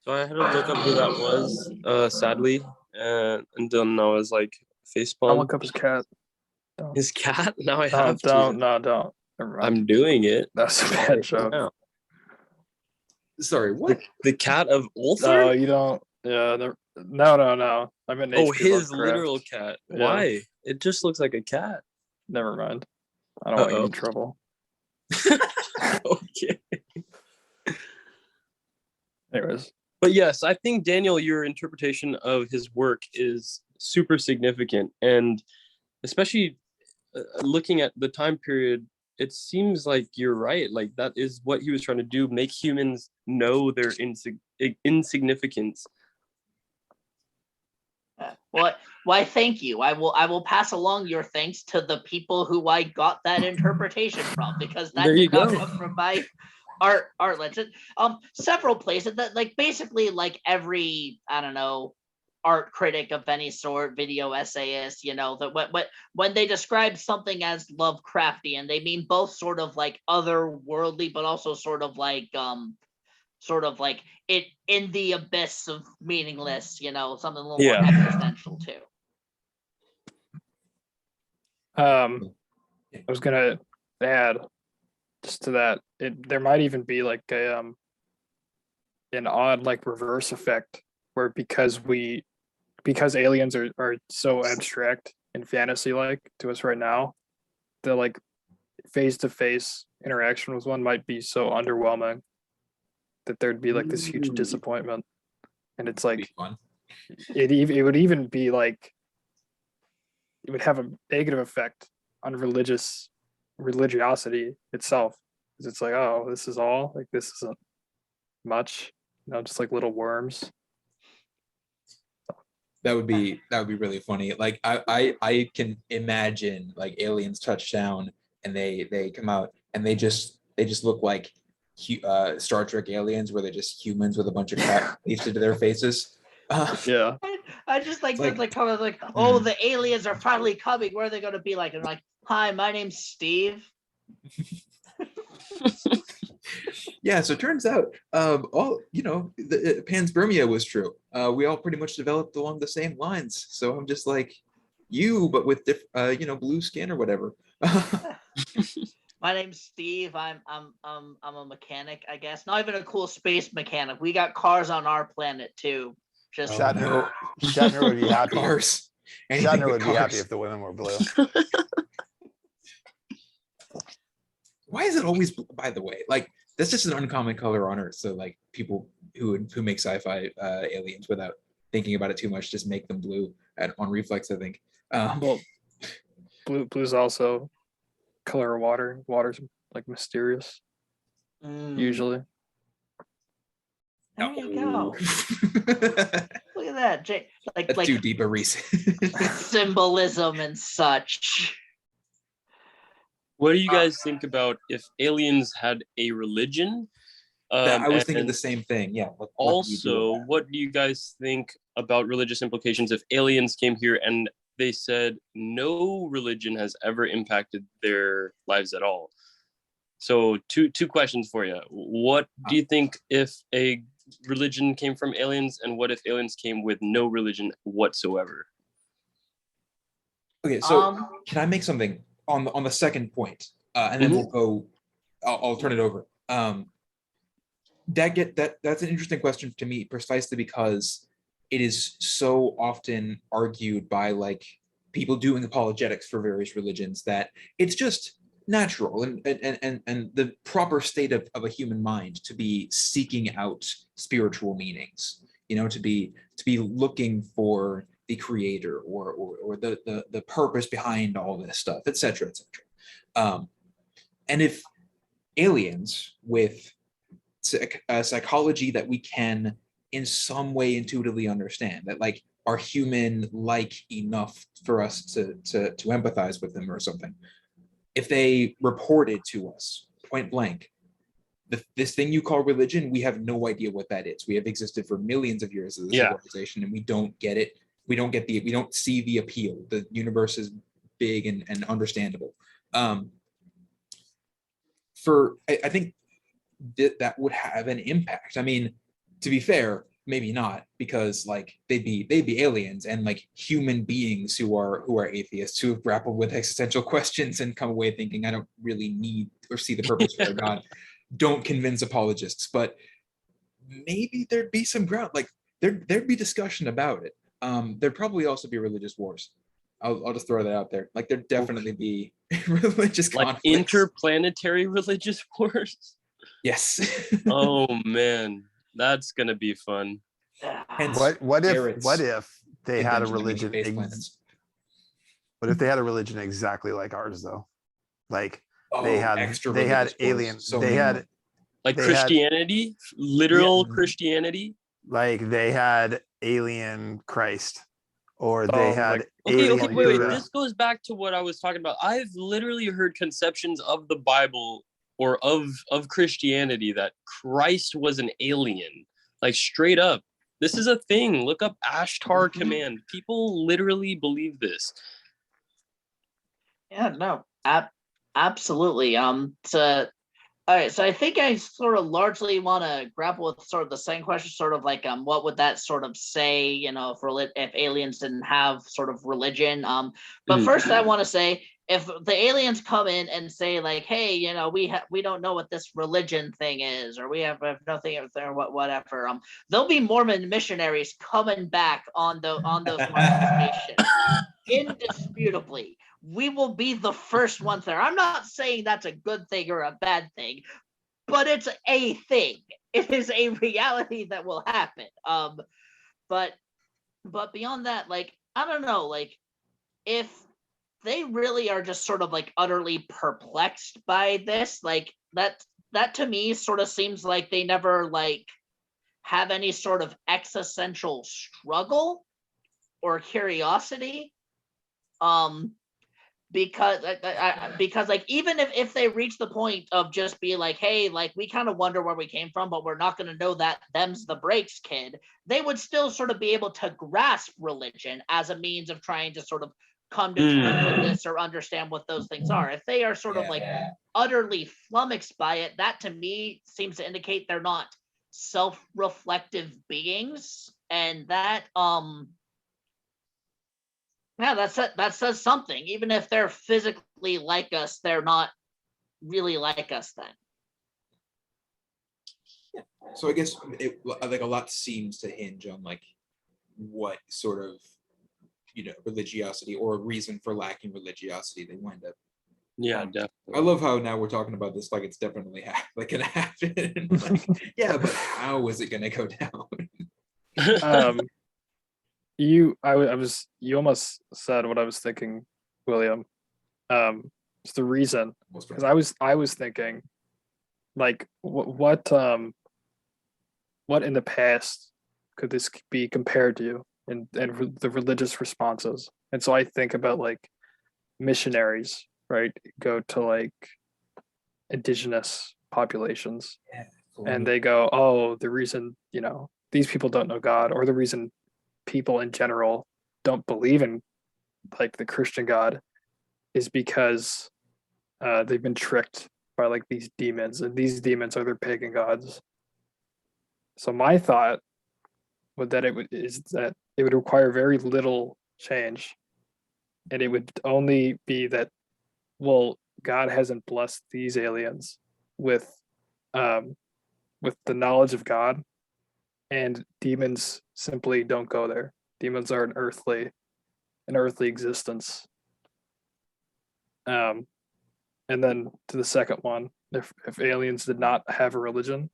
So I had to look up who that was, sadly, and then I was like, I'll facepalm. look up his cat. His cat? Now I No, have don't. to. No, don't. Never mind. I'm doing it. That's a bad joke. Now. Sorry, what? The cat of Ulthar? No, you don't. Yeah, no. I meant Oh, H.P. his Lovecraft. literal cat. Yeah. Why? It just looks like a cat. Never mind. I don't want to get Uh-oh. in trouble. Okay. Anyways, But yes, I think, Daniel, your interpretation of his work is super significant. And especially looking at the time period, it seems like you're right. Like that is what he was trying to do, make humans know their insignificance. Why, thank you. I will pass along your thanks to the people who I got that interpretation from, because that There you did not go. come from my art legend. Several places that like basically like every, I don't know, art critic of any sort, video essayist, you know, that when they describe something as Lovecraftian, they mean both sort of like otherworldly, but also sort of like it in the abyss of meaningless, you know, something a little more existential too. I was gonna add just to that, there might even be like a an odd like reverse effect where because aliens are so abstract and fantasy like to us right now, the like face-to-face interaction with one might be so underwhelming that there'd be like this huge disappointment. And it's like it would even be like it would have a negative effect on religiosity itself, because it's like, oh, this is all, like this isn't much, you know, just like little worms. That would be really funny. Like I can imagine like aliens touch down and they come out and they just look like Star Trek aliens, where they're just humans with a bunch of crap pasted to their faces. Yeah. I just like Like- that's like coming like, oh, the aliens are finally coming. Where are they going to be like? And like, hi, my name's Steve. Yeah, so it turns out all, you know, the panspermia was true. We all pretty much developed along the same lines. So I'm just like you, but with you know, blue skin or whatever. My name's Steve. I'm a mechanic, I guess. Not even a cool space mechanic. We got cars on our planet too. Just Shatner would be happy. Cars. Anything Shatner but would be happy cars. if the women were blue. Why is it always, by the way, like that's just an uncommon color on Earth. So like people who make sci-fi aliens without thinking about it too much just make them blue on reflex, I think. Well, blue's also color of water. Water's like mysterious usually. There you go. Look at that. That's Like too deep a reason. symbolism and such. What do you guys think about if aliens had a religion? I was thinking and the same thing. Yeah. What do you do with Also, that? what do you guys think about religious implications if aliens came here and they said no religion has ever impacted their lives at all? So two questions for you. What do you think if a religion came from aliens, and what if aliens came with no religion whatsoever? Okay, so can I make something on the second point, and then we'll go. I'll turn it over. That's an interesting question to me, precisely because it is so often argued by like people doing apologetics for various religions that it's just natural and the proper state of a human mind to be seeking out spiritual meanings, you know, to be looking for the creator or the purpose behind all this stuff, etc., etc. And if aliens with psychology that we can in some way intuitively understand, that like are human like enough for us to empathize with them or something, if they reported to us point blank, this thing you call religion, we have no idea what that is. We have existed for millions of years as a civilization, and we don't get it. We don't see the appeal. The universe is big and understandable. I think that would have an impact. I mean, to be fair, maybe not, because like they'd be aliens, and like human beings who are atheists, who have grappled with existential questions and come away thinking I don't really need or see the purpose for God, don't convince apologists. But maybe there'd be some ground, like there'd be discussion about it. There'd probably also be religious wars. I'll just throw that out there. Like there'd definitely be religious like conflicts. Interplanetary religious wars. Yes. Oh man, that's gonna be fun. Hence, What Garret's if they had a invention of religion? space planets. What if they had a religion exactly like ours, though? Like they Oh, had extra they had religious wars. aliens. So They many had more. Like They had- Christianity, literal Yeah. Christianity. like they had alien Christ, or they Oh, had like- Okay, alien wait. Buddha. This goes back to what I was talking about. I've literally heard conceptions of the Bible or of Christianity that Christ was an alien, like straight up. This is a thing. Look up Ashtar Command. People literally believe this. Yeah, no, absolutely. All right, so I think I sort of largely want to grapple with sort of the same question, sort of like, what would that sort of say, if aliens didn't have sort of religion? But first I want to say, if the aliens come in and say like, hey, we don't know what this religion thing is, or we have nothing or whatever, there'll be Mormon missionaries coming back on those stations, indisputably. We will be the first ones there. I'm not saying that's a good thing or a bad thing, but it's a thing. It is a reality that will happen. But beyond that, like, I don't know, like, if they really are just sort of like utterly perplexed by this, like, that to me sort of seems like they never like have any sort of existential struggle or curiosity. Because like, even if they reach the point of just be like, hey, like, we kind of wonder where we came from, but we're not going to know that them's the breaks, kid, they would still sort of be able to grasp religion as a means of trying to sort of come to terms with this or understand what those things are. If they are sort of like utterly flummoxed by it, that to me seems to indicate they're not self-reflective beings, and that yeah, that says something. Even if they're physically like us, they're not really like us then. Yeah. So I guess like a lot seems to hinge on like what sort of religiosity or reason for lacking religiosity they wind up. Yeah, definitely. I love how now we're talking about this like it's definitely like gonna happen. Like, yeah, but how is it gonna go down? You almost said what I was thinking, William. It's the reason, because I was thinking, like, what in the past could this be compared to, and the religious responses. And so I think about like missionaries, right? Go to like indigenous populations, and they go, oh, the reason these people don't know God, or the reason people in general don't believe in like the Christian God, is because they've been tricked by like these demons, and these demons are their pagan gods. So my thought is that it would require very little change, and it would only be that, well, God hasn't blessed these aliens with the knowledge of God, and demons simply don't go there. Demons are an earthly existence. And then to the second one, if aliens did not have a religion,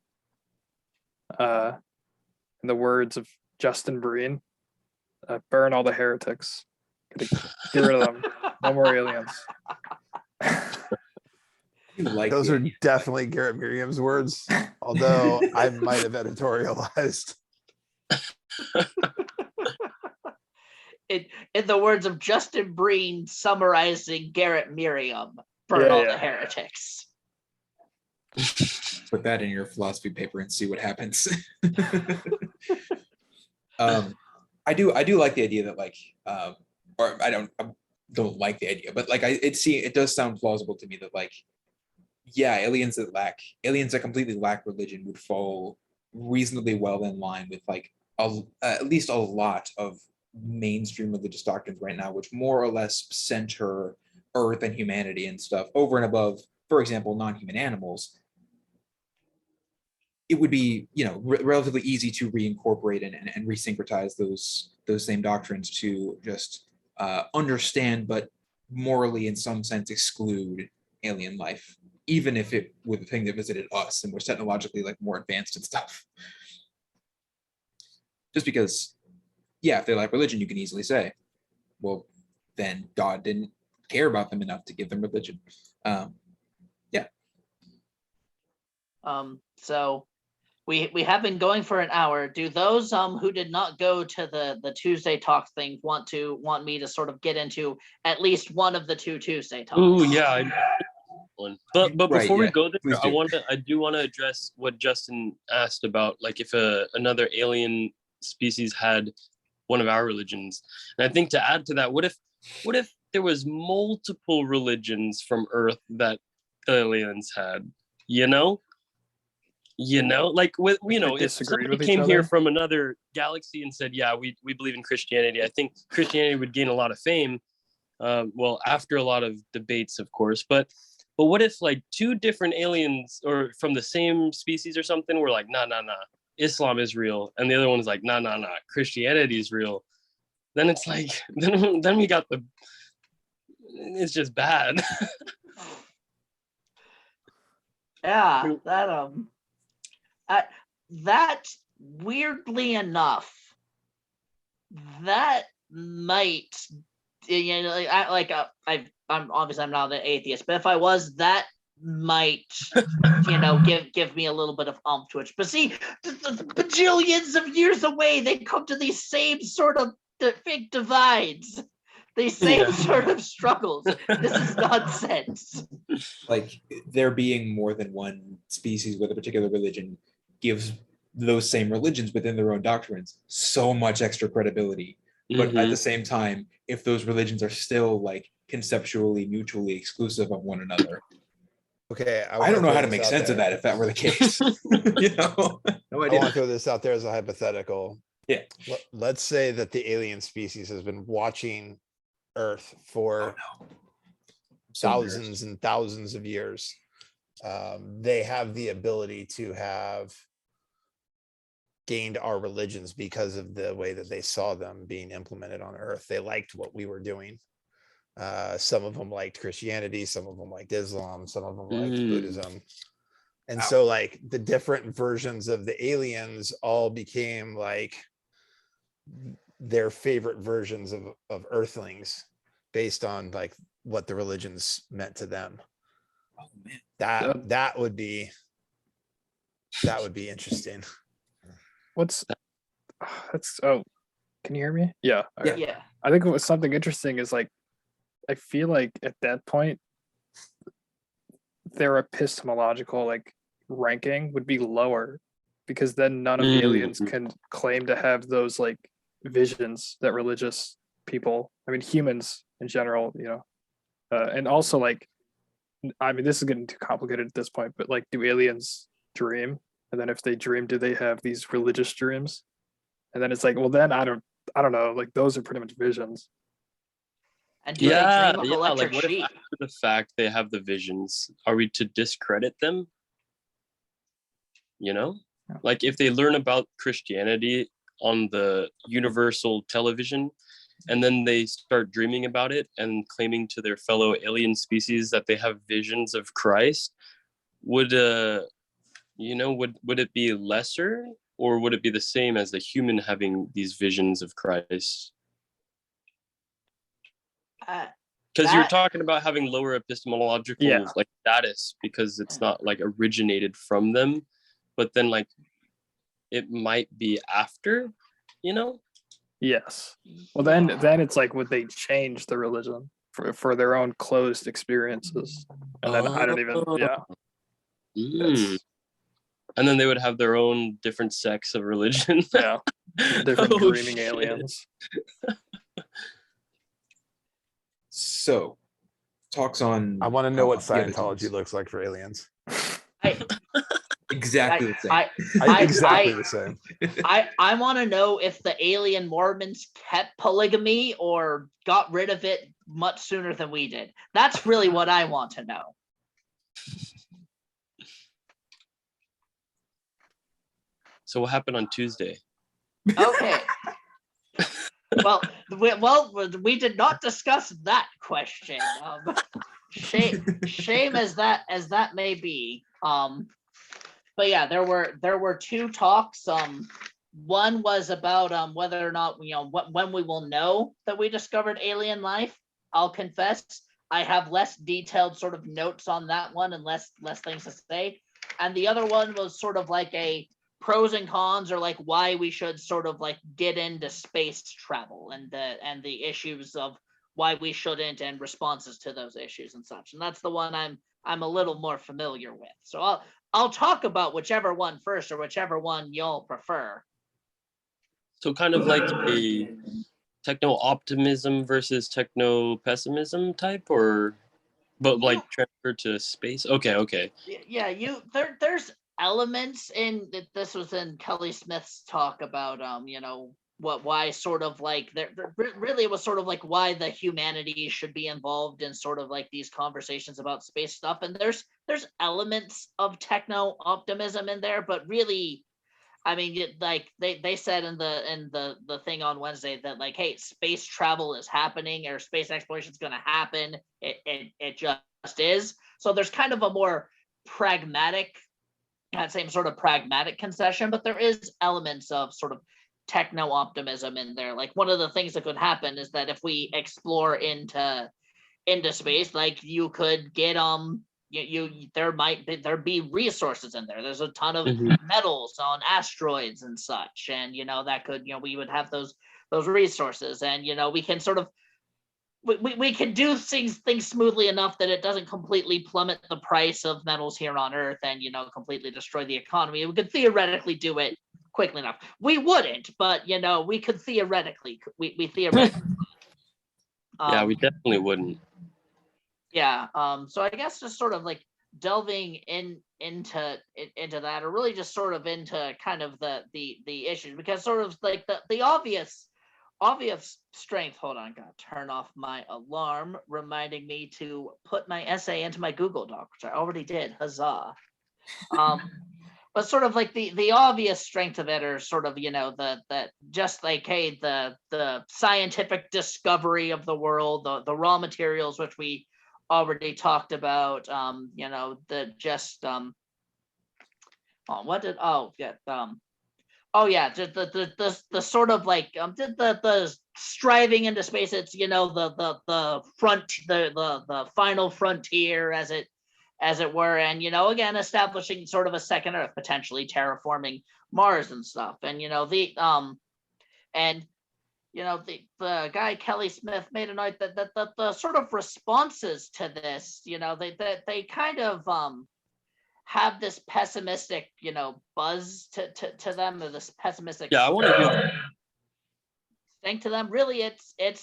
in the words of Justin Breen, burn all the heretics. Get rid of them. No more aliens. Those are definitely Garret Merriam's words, although I might have editorialized. In the words of Justin Breen summarizing Garret Merriam, burn all the heretics. Put that in your philosophy paper and see what happens. I do like the idea that like, or I don't like the idea, but like it does sound plausible to me that like, yeah, aliens that completely lack religion would fall reasonably well in line with like at least a lot of mainstream religious doctrines right now, which more or less center Earth and humanity and stuff over and above, for example, non-human animals. It would be, relatively easy to reincorporate and resyncretize those same doctrines to just understand, but morally, in some sense, exclude alien life, even if it were the thing that visited us and was technologically like more advanced and stuff. Just because, yeah, if they lack religion, you can easily say, well, then God didn't care about them enough to give them religion. So we have been going for an hour. Do those who did not go to the Tuesday talk thing want me to sort of get into at least one of the two Tuesday talks? Ooh, yeah. one. But Right, before we yeah, go there, please do. I do want to address what Justin asked about, like if another alien species had one of our religions. And I think to add to that, what if there was multiple religions from Earth that aliens had? You know, like with They if disagreed somebody with each came here other? from another galaxy and said, yeah, we believe in Christianity, I think Christianity would gain a lot of fame. Well, after a lot of debates, of course, but what if like two different aliens or from the same species or something were like, nah, Islam is real, and the other one is like, nah, Christianity is real? Then it's like, then we got it's just bad. Yeah, that weirdly enough, that might, you know, I'm obviously I'm not an atheist, but if I was, that might, you know, give me a little bit of to it. But see, bajillions of years away, they come to these same sort of big divides, these same sort of struggles. This is nonsense. Like there being more than one species with a particular religion gives those same religions within their own doctrines so much extra credibility. But at the same time, if those religions are still like conceptually mutually exclusive of one another, Okay, I don't know how to make sense of that if that were the case. You know, no I idea. want to throw this out there as a hypothetical. Yeah. Let's say that the alien species has been watching Earth for Oh, no. So thousands and thousands of years. They have the ability to have gained our religions because of the way that they saw them being implemented on Earth. They liked what we were doing. Some of them liked Christianity, some of them liked Islam, some of them liked Buddhism. And so like the different versions of the aliens all became like their favorite versions of Earthlings based on like what the religions meant to them. Oh man. That would be interesting. Can you hear me? Yeah. Yeah. Okay. Yeah. I think what was something interesting is like, I feel like at that point, their epistemological like ranking would be lower, because then none of the aliens can claim to have those like visions that religious people, I mean humans in general, you know, and also like, I mean this is getting too complicated at this point, but like, do aliens dream? And then if they dream, do they have these religious dreams? And then it's like, well then I don't know, like those are pretty much visions. And do they dream of electric like what if sheep? after the fact they have the visions, are we to discredit them? You know, like if they learn about Christianity on the universal television and then they start dreaming about it and claiming to their fellow alien species that they have visions of Christ, would would it be lesser, or would it be the same as the human having these visions of Christ? Because you're talking about having lower epistemological like status because it's not like originated from them, but then like it might be after, you know? Yes. Well then it's like, would they change the religion for their own closed experiences? And then I don't even And then they would have their own different sects of religion. Different dreaming aliens. So, talks on. I want to know what yeah, Scientology looks like for aliens. Exactly the same. Exactly the same. I want to know if the alien Mormons kept polygamy or got rid of it much sooner than we did. That's really what I want to know. So what happened on Tuesday? Okay. Well, we did not discuss that question. Shame as that may be. But yeah, there were two talks. One was about whether or not when we will know that we discovered alien life. I'll confess, I have less detailed sort of notes on that one and less things to say. And the other one was sort of like a pros and cons, or like why we should sort of like get into space travel and the issues of why we shouldn't and responses to those issues and such. And that's the one I'm I'm a little more familiar with. So I'll talk about whichever one first, or whichever one y'all prefer. So kind of like a techno optimism versus techno pessimism type, or but like transfer to space. Okay. Yeah, there's elements in that. This was in Kelly Smith's talk about why sort of like really it was sort of like why the humanities should be involved in sort of like these conversations about space stuff. And there's elements of techno optimism in there, but really, I mean, like they said in the thing on Wednesday that like, hey, space travel is happening, or space exploration is going to happen. It just is. So there's kind of a more pragmatic, that same sort of pragmatic concession, but there is elements of sort of techno optimism in there. Like one of the things that could happen is that if we explore into space, like you could get there be resources in there. There's a ton of metals on asteroids and such, and that could we would have those resources, and we can sort of we can do things smoothly enough that it doesn't completely plummet the price of metals here on Earth and completely destroy the economy. We could theoretically do it quickly enough. We wouldn't, but we could theoretically. We theoretically. Yeah, we definitely wouldn't. Yeah. So I guess just sort of like delving into that, or really just sort of into kind of the issues, because sort of like the obvious strength. Hold on, gotta turn off my alarm reminding me to put my essay into my Google Doc, which I already did. Huzzah. But sort of like the obvious strength of it are sort of that just like, hey, the scientific discovery of the world, the raw materials, which we already talked about, the just the sort of like the striving into space. It's the final frontier, as it were, and again establishing sort of a second Earth, potentially terraforming Mars and stuff, and the guy Kelly Smith made a note that the sort of responses to this, they kind of have this pessimistic, buzz to them, or this pessimistic. Yeah, I want to hear. Thing to them. Really, it's it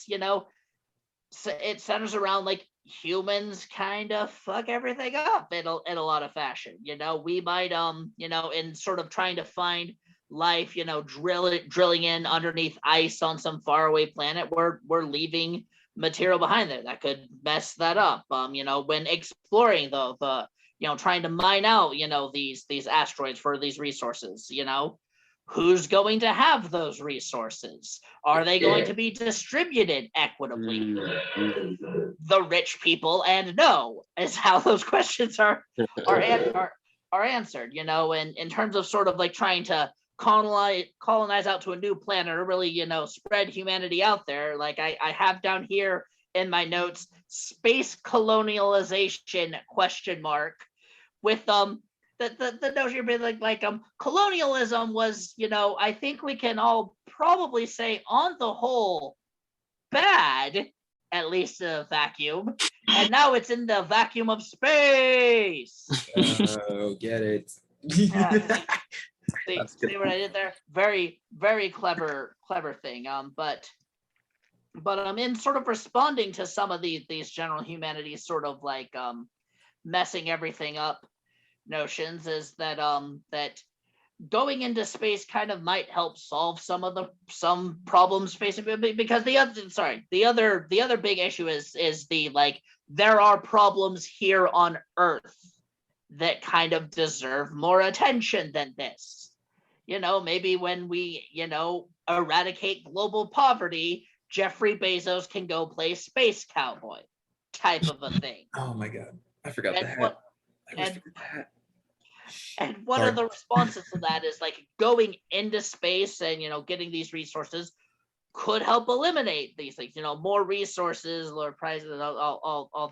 centers around like humans kind of fuck everything up in a lot of fashion. We might in sort of trying to find life, drilling in underneath ice on some faraway planet, we're leaving material behind there that could mess that up. When exploring the trying to mine out, these asteroids for these resources, who's going to have those resources? Are they going to be distributed equitably? The rich people, and no, is how those questions are answered. And in terms of sort of like trying to colonize out to a new planet, or really spread humanity out there. Like I have down here in my notes, space colonialization ? With the notion being like colonialism was, I think we can all probably say on the whole bad, at least in a vacuum, and now it's in the vacuum of space. Oh, get it. See what I did there? Very, very clever thing. But in sort of responding to some of these general humanities sort of like messing everything up notions, is that that going into space kind of might help solve some problems facing, because the other big issue is the like, there are problems here on Earth that kind of deserve more attention than this. Maybe when we eradicate global poverty, Jeffrey Bezos can go play space cowboy type of a thing. Oh my god, I forgot And the hat. what- I always forget the hat. And one Sorry. of the responses to that is like going into space and getting these resources could help eliminate these things. More resources, lower prices, all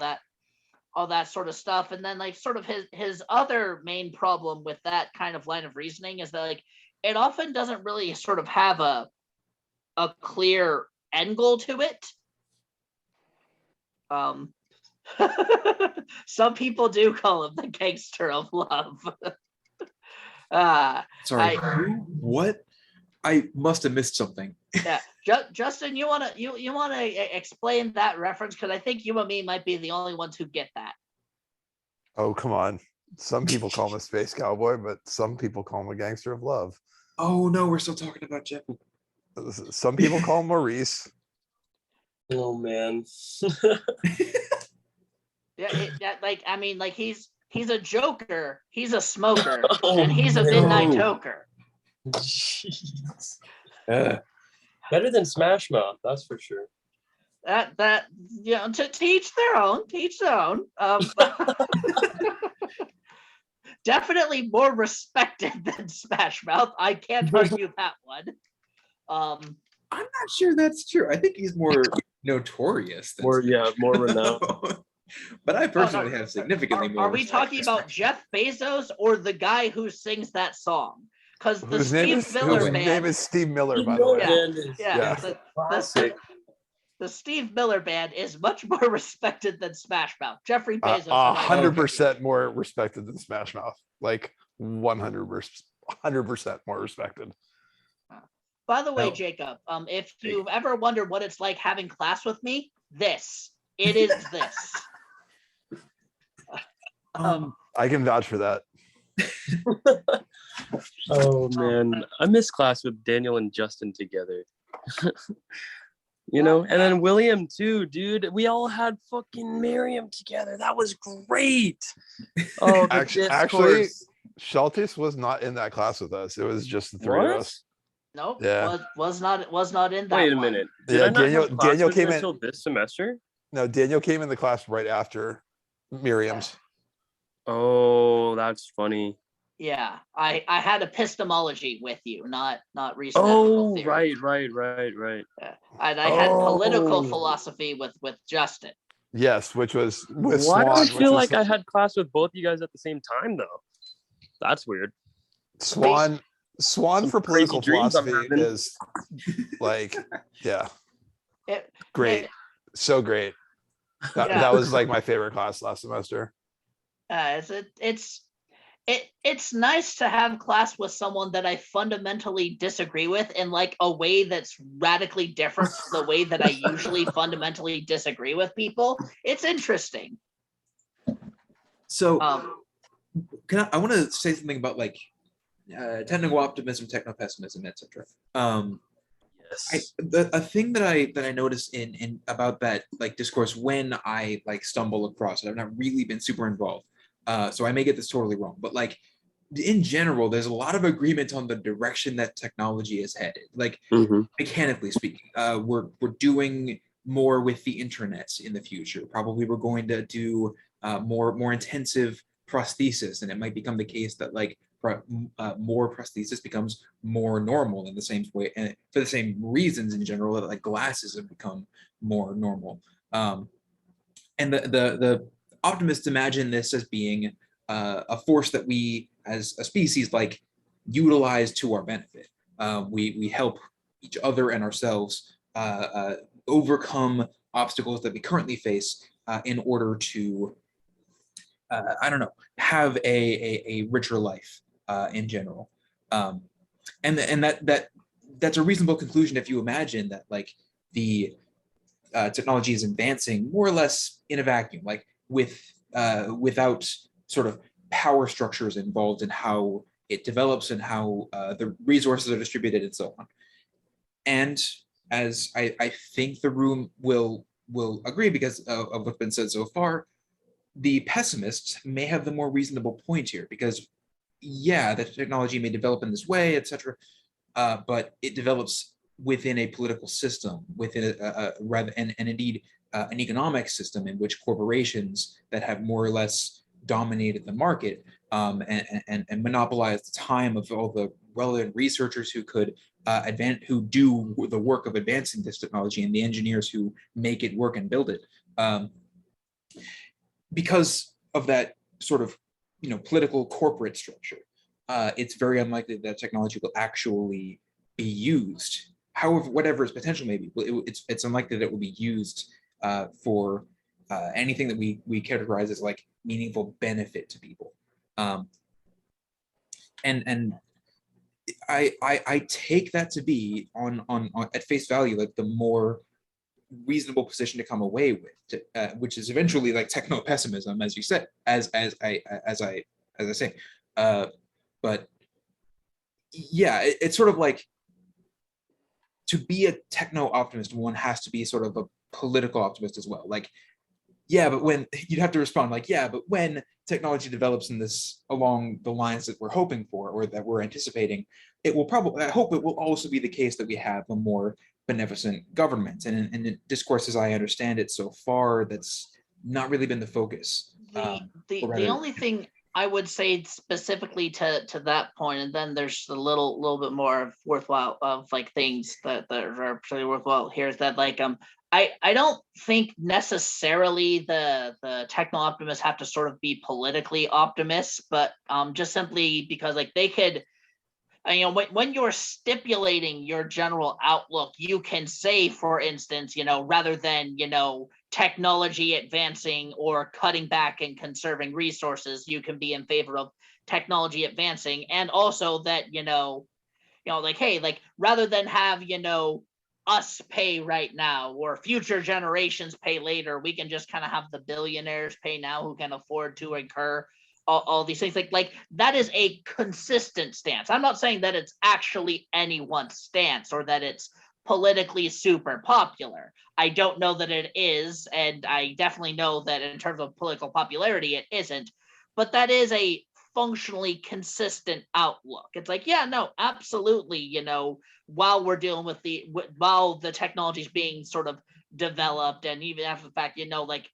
that sort of stuff. And then like sort of his other main problem with that kind of line of reasoning is that like it often doesn't really sort of have a clear end goal to it. Some people do call him the gangster of love. Sorry, I- who? What? I must have missed something. Yeah, Justin, you wanna explain that reference, because I think you and me might be the only ones who get that. Oh, come on. Some people call him a space cowboy, but some people call him a gangster of love. Oh no, we're still talking about Jeff. Some people call him Maurice. Oh man. I mean, like he's a joker, he's a smoker, Oh, and he's a midnight no. toker. Jeez. Better than Smash Mouth, that's for sure. That you know, to each their own, definitely more respected than Smash Mouth. I can't argue that one. I'm not sure that's true. I think he's more notorious. Than More, yeah, Smash more Mouth. renowned. But I personally no. have significantly more. Are we respect talking for about Smash Jeff Bezos or the guy who sings that song? Because the Whose name Steve Miller whose band, name is Steve Miller, Steve by the way. Yeah. Band is yeah, Yeah. classic. the Steve Miller band is much more respected than Smash Mouth. Jeffrey Bezos, and I don't- 100% more respected than Smash Mouth. Like 100% more respected. By the way, Oh. Jacob, if you've ever wondered what it's like having class with me, it is this. I can vouch for that. Oh man, I miss class with Daniel and Justin together. You know, and then William too, dude. We all had fucking Merriam together. That was great. Oh, the Actually, discourse. Sheltis was not in that class with us. It was just the three of What? us. Nope, Yeah. was not in that Wait a one. minute. Did Yeah, I not Daniel- have class Daniel with you came in- until this semester? No, Daniel came in the class right after Miriam's. Oh, that's funny. Yeah, I had epistemology with you, not reasonable Oh, theory. right. And I had political Oh. philosophy with Justin. Yes, which was with Why Swan. do I which feel was like I had class with both you guys at the same time though? That's weird. Swan Some for crazy political dreams I'm philosophy having. is like, yeah, It- great, it- so great. That, Yeah. that was like my favorite class last semester. It's nice to have class with someone that I fundamentally disagree with in like a way that's radically different from the way that I usually fundamentally disagree with people. It's interesting. So I want to say something about like technical optimism, techno-pessimism, etc. Yes. A thing that I noticed in about that like discourse when I like stumble across it, I've not really been super involved, so I may get this totally wrong, but like in general, there's a lot of agreement on the direction that technology is headed. Like Mhm. mechanically speaking, we're doing more with the internet in the future. Probably we're going to do more intensive prosthesis, and it might become the case that like more prosthesis becomes more normal in the same way, and for the same reasons in general that like glasses have become more normal. And the optimists imagine this as being a force that we as a species like utilize to our benefit. We help each other and ourselves overcome obstacles that we currently face in order to I don't know, have a richer life in general. And that's a reasonable conclusion if you imagine that like the technology is advancing more or less in a vacuum, like without sort of power structures involved in how it develops and how the resources are distributed and so on. And as I think the room will agree because of what's been said so far, the pessimists may have the more reasonable point here because yeah, the technology may develop in this way, etc., but it develops within a political system, within a rather and indeed an economic system in which corporations that have more or less dominated the market and monopolized the time of all the relevant researchers who could who do the work of advancing this technology and the engineers who make it work and build it. Because of that sort of political corporate structure, it's very unlikely that technology will actually be used. However, whatever its potential may be, it's unlikely that it will be used for anything that we categorize as like meaningful benefit to people. And I take that to be on at face value like the more reasonable position to come away with, which is eventually like techno pessimism, as you said, as I say, but yeah, it's sort of like, to be a techno optimist, one has to be sort of a political optimist as well. Like, yeah, but when you'd have to respond like, yeah, but when technology develops in this along the lines that we're hoping for or that we're anticipating, it will probably, I hope it will also be the case that we have a more beneficent government. And in discourse, as I understand it so far, that's not really been the focus. The only thing I would say specifically to that point, and then there's a little bit more worthwhile of like things that are pretty worthwhile here, is that like I don't think necessarily the techno optimists have to sort of be politically optimists, but just simply because like they could, you know, when you're stipulating your general outlook, you can say, for instance, you know, rather than, you know, technology advancing or cutting back and conserving resources, you can be in favor of technology advancing, and also that, you know, like, hey, like rather than have, you know, us pay right now or future generations pay later, we can just kind of have the billionaires pay now who can afford to incur all these things. Like that is a consistent stance. I'm not saying that it's actually anyone's stance or that it's politically super popular. I don't know that it is, and I definitely know that in terms of political popularity, it isn't. But that is a functionally consistent outlook. It's like, yeah, no, absolutely, you know, while we're dealing with while the technology is being sort of developed, and even after the fact, you know, like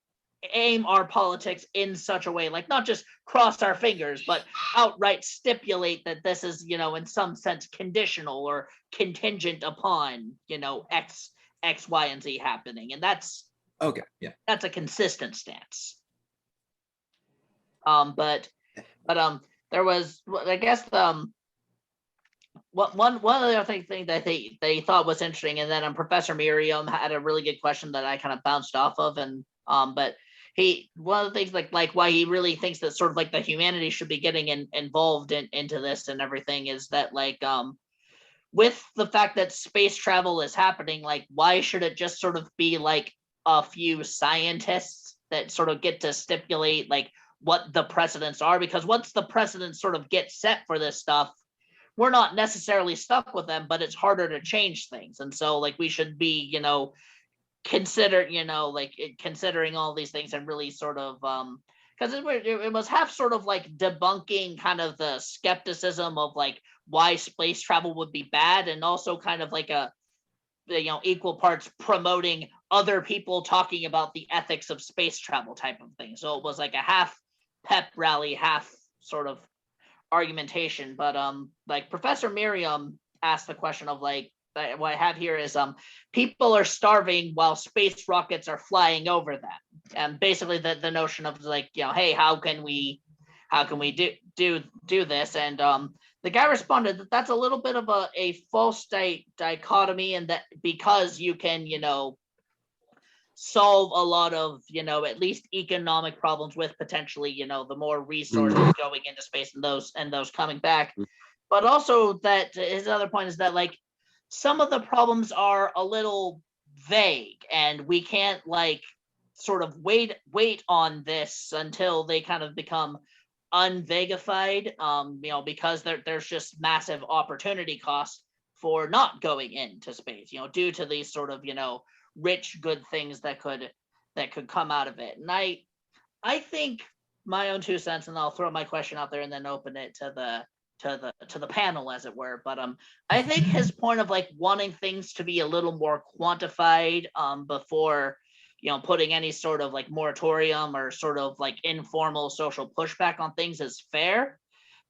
aim our politics in such a way, like not just cross our fingers, but outright stipulate that this is, you know, in some sense conditional or contingent upon, you know, X, Y, and Z happening. And that's okay, yeah, that's a consistent stance. But there was, I guess, one other thing that they thought was interesting, and then Professor Merriam had a really good question that I kind of bounced off of, and but one of the things like why he really thinks that sort of like the humanity should be getting involved into this and everything is that like with the fact that space travel is happening, like why should it just sort of be like a few scientists that sort of get to stipulate like what the precedents are? Because once the precedents sort of get set for this stuff, we're not necessarily stuck with them, but it's harder to change things. And so like we should be, you know, considering all these things and really sort of because it was half sort of like debunking kind of the skepticism of like why space travel would be bad, and also kind of like a, you know, equal parts promoting other people talking about the ethics of space travel type of thing. So it was like a half pep rally, half sort of argumentation. But like Professor Merriam asked the question of like, what I have here is people are starving while space rockets are flying over them, and basically the notion of like, you know, hey, how can we do this? And the guy responded that that's a little bit of a false dichotomy, and that because you can, you know, solve a lot of, you know, at least economic problems with potentially, you know, the more resources going into space and those coming back, but also that his other point is that like some of the problems are a little vague, and we can't like sort of wait on this until they kind of become unvagified, you know, because there's just massive opportunity costs for not going into space, you know, due to these sort of, you know, rich good things that could come out of it. And I think my own 2 cents, and I'll throw my question out there and then open it to the panel, as it were. But I think his point of like wanting things to be a little more quantified before, you know, putting any sort of like moratorium or sort of like informal social pushback on things is fair.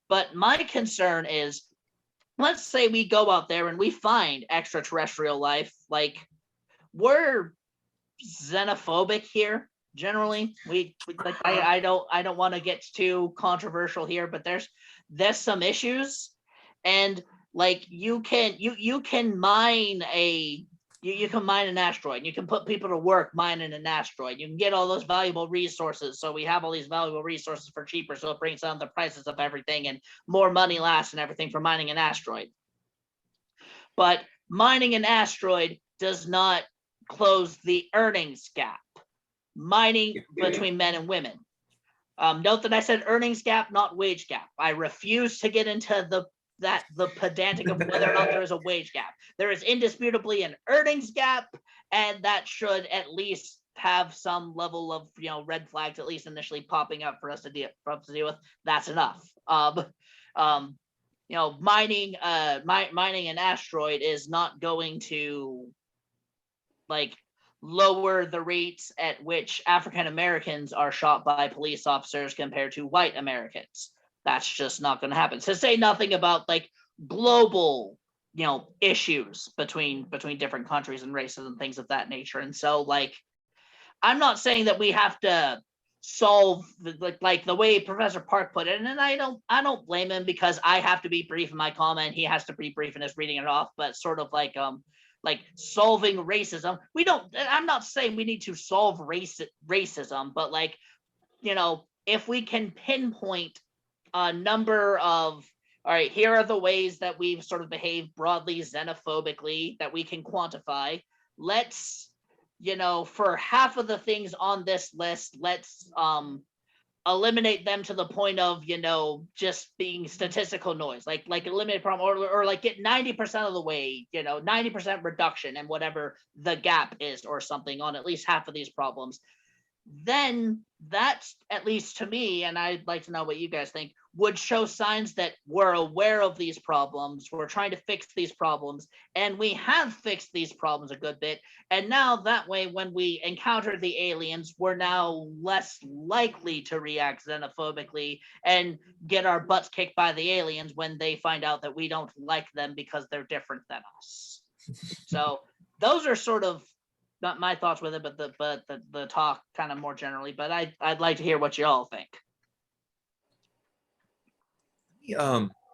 But my concern is, let's say we go out there and we find extraterrestrial life, like we're xenophobic here. Generally, we like I don't want to get too controversial here, but there's some issues, and like you can mine a you can mine an asteroid. You can put people to work mining an asteroid. You can get all those valuable resources. So we have all these valuable resources for cheaper. So it brings down the prices of everything and more money lasts and everything for mining an asteroid. But mining an asteroid does not close the earnings gap. Mining between men and women. Note that I said earnings gap, not wage gap. I refuse to get into the pedantic of whether or not there is a wage gap. There is indisputably an earnings gap, and that should at least have some level of red flags at least initially popping up for us to deal with. That's enough. Mining an asteroid is not going to lower the rates at which African Americans are shot by police officers compared to white Americans. That's just not going to happen. To say nothing about global, issues between different countries and races and things of that nature. And so I'm not saying that we have to solve the way Professor Park put it, and I don't blame him because I have to be brief in my comment. He has to be brief in his reading it off, but sort of solving racism. I'm not saying we need to solve racism, but if we can pinpoint a number of, all right, here are the ways that we've sort of behaved broadly xenophobically that we can quantify. Let's, for half of the things on this list, let's eliminate them to the point of just being statistical noise, eliminate problem or get 90% of the way, 90% reduction and whatever the gap is or something on at least half of these problems. Then that's, at least to me, and I'd like to know what you guys think, would show signs that we're aware of these problems, we're trying to fix these problems, and we have fixed these problems a good bit. And now that way, when we encounter the aliens, we're now less likely to react xenophobically and get our butts kicked by the aliens when they find out that we don't like them because they're different than us. So those are sort of not my thoughts with it, but the talk kind of more generally. But I'd like to hear what you all think.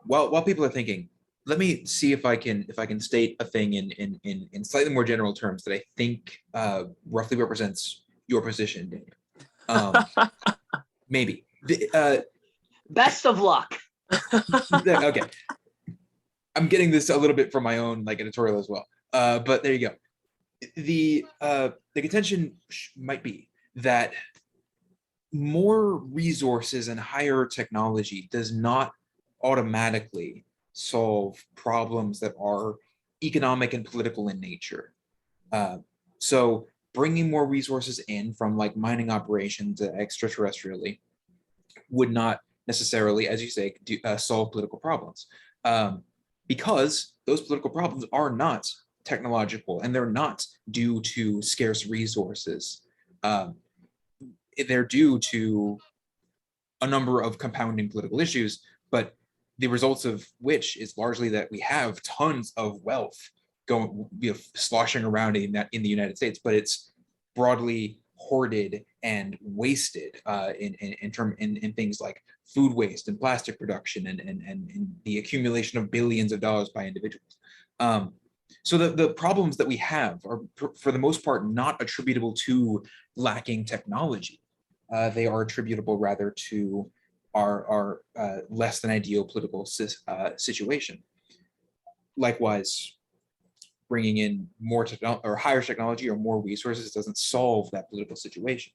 While people are thinking, let me see if I can state a thing in slightly more general terms that I think roughly represents your position, Daniel. Maybe. Best of luck. Okay. I'm getting this a little bit from my own editorial as well. But there you go. The contention might be that more resources and higher technology does not automatically solve problems that are economic and political in nature. So bringing more resources in from mining operations extraterrestrially would not necessarily, as you say, solve political problems, because those political problems are not technological and they're not due to scarce resources. They're due to a number of compounding political issues, but the results of which is largely that we have tons of wealth going, sloshing around in the United States, but it's broadly hoarded and wasted in things like food waste and plastic production and the accumulation of billions of dollars by individuals. So the problems that we have are, for the most part, not attributable to lacking technology. They are attributable rather to our less than ideal political situation. Likewise, bringing in more technology or higher technology or more resources doesn't solve that political situation.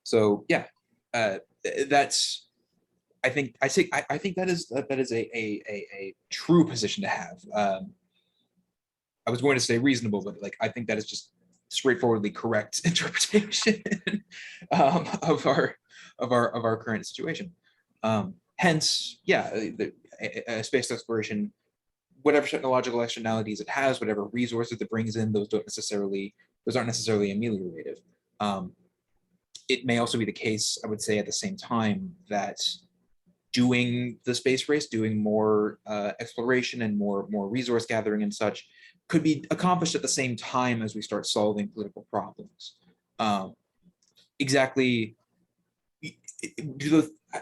So yeah, that's. I think that is a true position to have. I was going to say reasonable, but I think that is just straightforwardly correct interpretation of our current situation. Hence, yeah, a space exploration, whatever technological externalities it has, whatever resources it brings in, those aren't necessarily ameliorative. It may also be the case, I would say, at the same time, that doing the space race, doing more exploration and more resource gathering and such, could be accomplished at the same time as we start solving political problems. Exactly,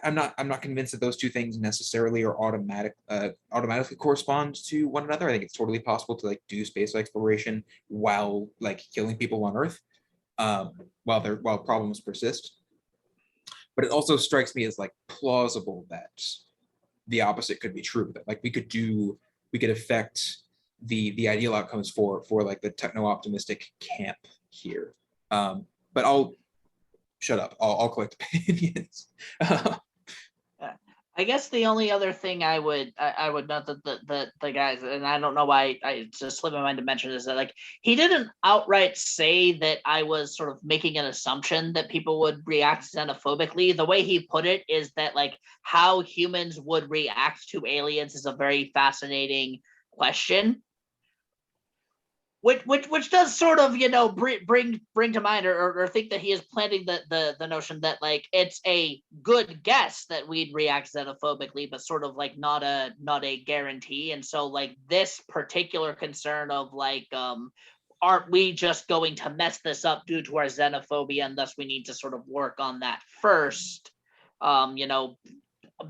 I'm not convinced that those two things necessarily are automatically correspond to one another. I think it's totally possible to like do space exploration while like killing people on Earth, while problems persist. But it also strikes me as like plausible that the opposite could be true. That like we could affect the ideal outcomes for like the techno-optimistic camp here. But I'll shut up. I'll collect opinions. I guess the only other thing I would note that the guys, and I don't know why I just slipped my mind to mention, is that like he didn't outright say that I was sort of making an assumption that people would react xenophobically. The way he put it is that like how humans would react to aliens is a very fascinating question. Which does sort of, you know, bring to mind or think that he is planting the notion that like it's a good guess that we'd react xenophobically, but sort of like not a guarantee. And so like this particular concern of like aren't we just going to mess this up due to our xenophobia, and thus we need to sort of work on that first, you know,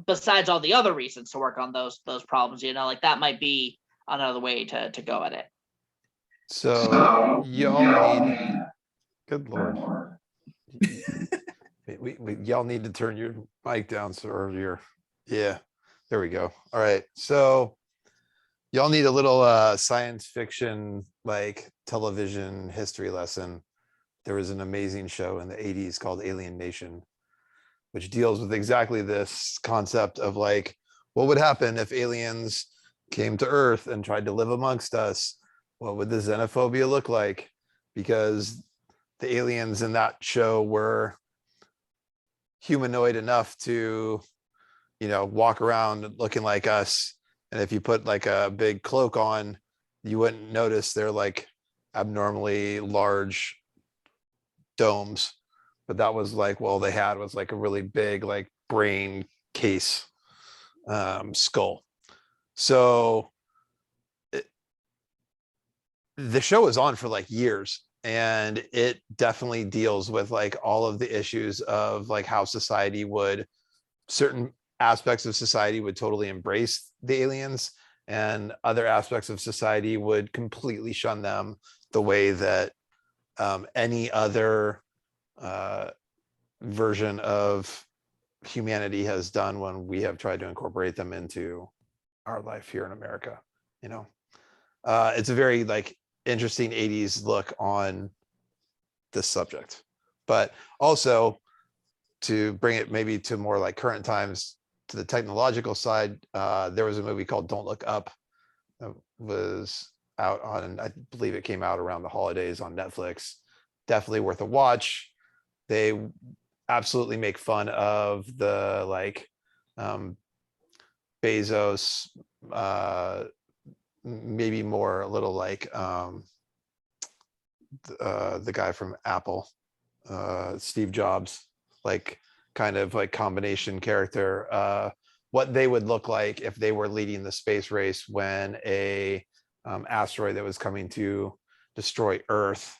besides all the other reasons to work on those problems, you know, like that might be another way to go at it. So y'all need, good Lord. Y'all need to turn your mic down, sir, or your, yeah, there we go. All right. So y'all need a little science fiction, like television history lesson. There was an amazing show in the 80s called Alien Nation, which deals with exactly this concept of like, what would happen if aliens came to Earth and tried to live amongst us? What would the xenophobia look like? Because the aliens in that show were humanoid enough to, you know, walk around looking like us. And if you put like a big cloak on, you wouldn't notice they're like abnormally large domes. But that was like, well, they had was like a really big like brain case skull. So the show was on for like years, and it definitely deals with like all of the issues of like how society would, certain aspects of society would totally embrace the aliens, and other aspects of society would completely shun them the way that any other version of humanity has done when we have tried to incorporate them into our life here in America. You know, it's a very like interesting 80s look on this subject, but also to bring it maybe to more like current times, to the technological side, there was a movie called Don't Look Up that was out on, I believe it came out around the holidays on Netflix. Definitely worth a watch. They absolutely make fun of the like Bezos, maybe more a little like the guy from Apple, Steve Jobs, like kind of like combination character, what they would look like if they were leading the space race when a asteroid that was coming to destroy Earth,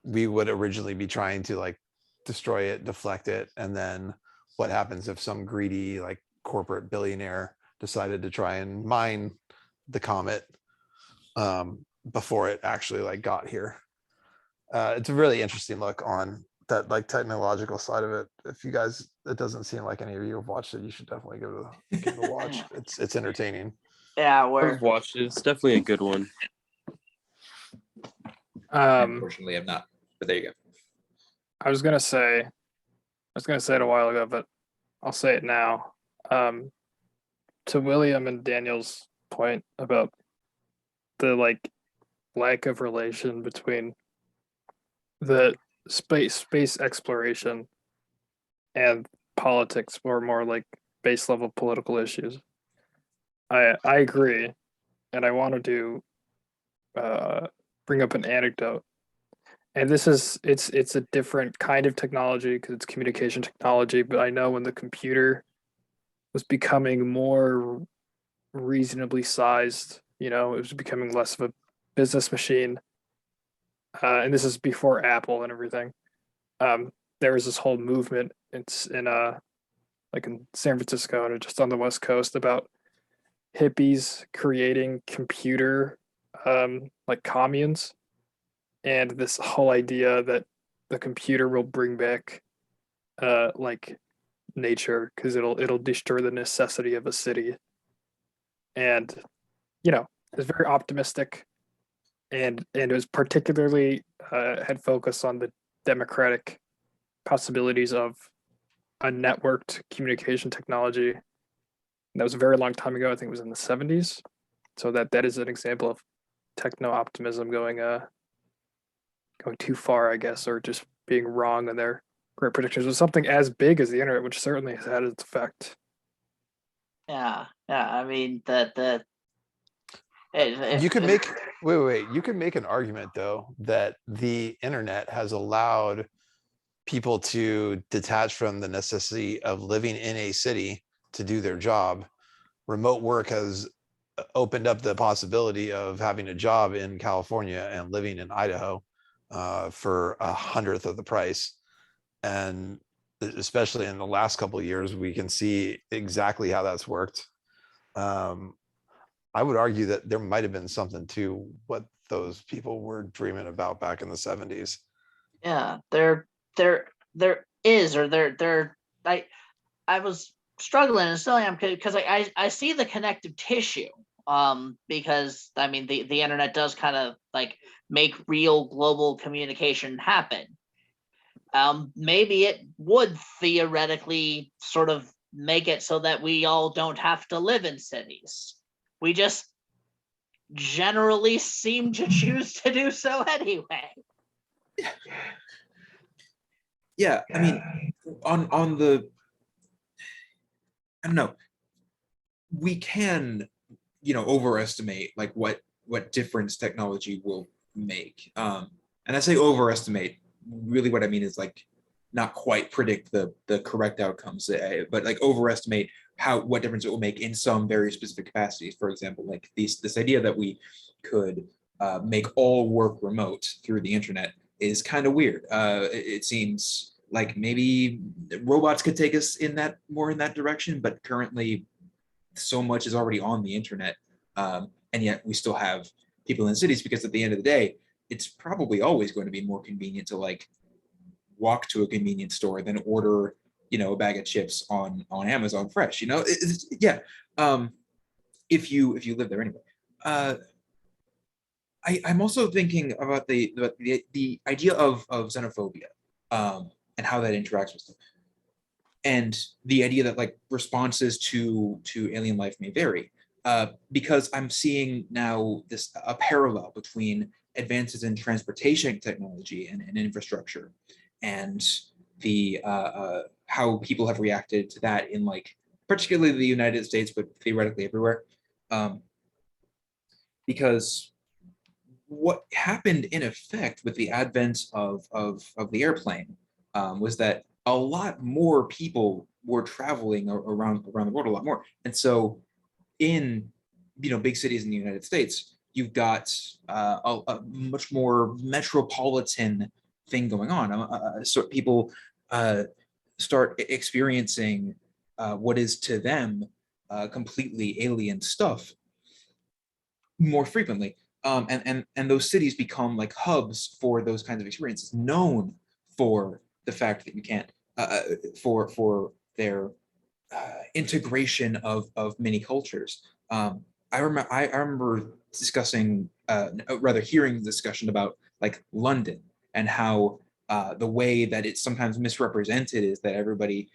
we would originally be trying to like destroy it, deflect it, and then what happens if some greedy like corporate billionaire decided to try and mine the comet before it actually like got here. It's a really interesting look on that like technological side of it. If you guys, it doesn't seem like any of you have watched it, you should definitely give it a watch. It's entertaining. Yeah, I've watched it. It's definitely a good one. Unfortunately, I'm not. But there you go. I was gonna say it a while ago, but I'll say it now. To William and Daniel's point about the like lack of relation between the space exploration and politics, or more like base level political issues. I agree, and I wanted to bring up an anecdote. And this is it's a different kind of technology because it's communication technology, but I know when the computer was becoming more reasonably sized, you know, it was becoming less of a business machine. And this is before Apple and everything. there was this whole movement. It's in like in San Francisco and just on the West Coast about hippies creating computer like communes, and this whole idea that the computer will bring back like nature because it'll destroy the necessity of a city. And it's very optimistic, and it was particularly had focus on the democratic possibilities of a networked communication technology. And that was a very long time ago. I think it was in the 70s. So that is an example of techno optimism going too far, I guess, or just being wrong in their great predictions. With something as big as the internet, which certainly has had its effect. Yeah. I mean You could make wait. You could make an argument though that the internet has allowed people to detach from the necessity of living in a city to do their job. Remote work has opened up the possibility of having a job in California and living in Idaho for 1/100th of the price. And especially in the last couple of years, we can see exactly how that's worked. I would argue that there might have been something to what those people were dreaming about back in the 70s. Yeah, there is, or there I was struggling and still am, because I see the connective tissue, because I mean the internet does kind of like make real global communication happen. Maybe it would theoretically sort of make it so that we all don't have to live in cities. We just generally seem to choose to do so anyway. Yeah, I mean, on the, I don't know, we can, overestimate like what difference technology will make. And I say overestimate, really what I mean is like not quite predict the correct outcomes, but like overestimate what difference it will make in some very specific capacities. For example, like this idea that we could make all work remote through the internet is kind of weird. It seems like maybe robots could take us more in that direction, but currently so much is already on the internet, and yet we still have people in cities, because at the end of the day, it's probably always going to be more convenient to like walk to a convenience store than order a bag of chips on Amazon Fresh. Yeah. If you live there anyway. I'm also thinking about the idea of xenophobia, and how that interacts with them, and the idea that like responses to alien life may vary, because I'm seeing now a parallel between advances in transportation technology and infrastructure, and the how people have reacted to that in like particularly the United States, but theoretically everywhere, because what happened in effect with the advent of the airplane was that a lot more people were traveling around the world a lot more, and so in big cities in the United States, you've got a much more metropolitan thing going on. So people start experiencing what is to them completely alien stuff more frequently. And those cities become like hubs for those kinds of experiences, known for the fact that you can't, for their integration of many cultures. I remember discussing, rather hearing the discussion about like London, and how the way that it's sometimes misrepresented is that everybody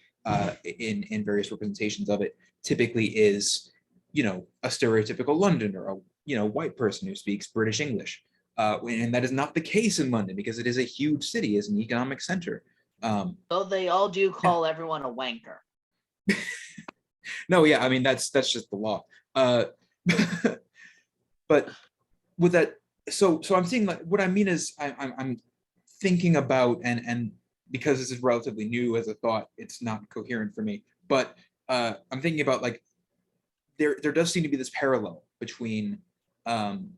in various representations of it typically is, a stereotypical Londoner, a white person who speaks British English. And that is not the case in London, because it is a huge city, as an economic center. Though they all do call everyone a wanker. No, yeah, I mean that's just the law. But with that, so I'm seeing, like, what I mean is I'm thinking about, and because this is relatively new as a thought, it's not coherent for me. But I'm thinking about like there does seem to be this parallel between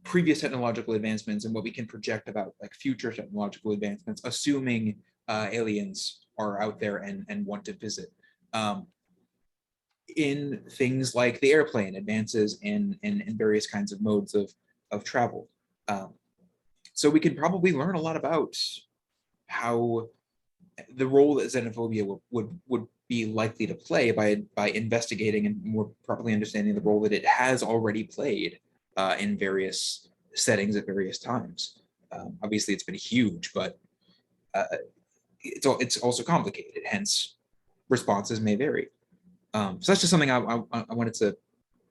previous technological advancements and what we can project about like future technological advancements, assuming aliens are out there and want to visit. In things like the airplane, advances in various kinds of modes of travel. So we could probably learn a lot about how the role that xenophobia would be likely to play by investigating and more properly understanding the role that it has already played in various settings at various times. Obviously, it's been huge, but it's also complicated. Hence, responses may vary. So that's just something I wanted to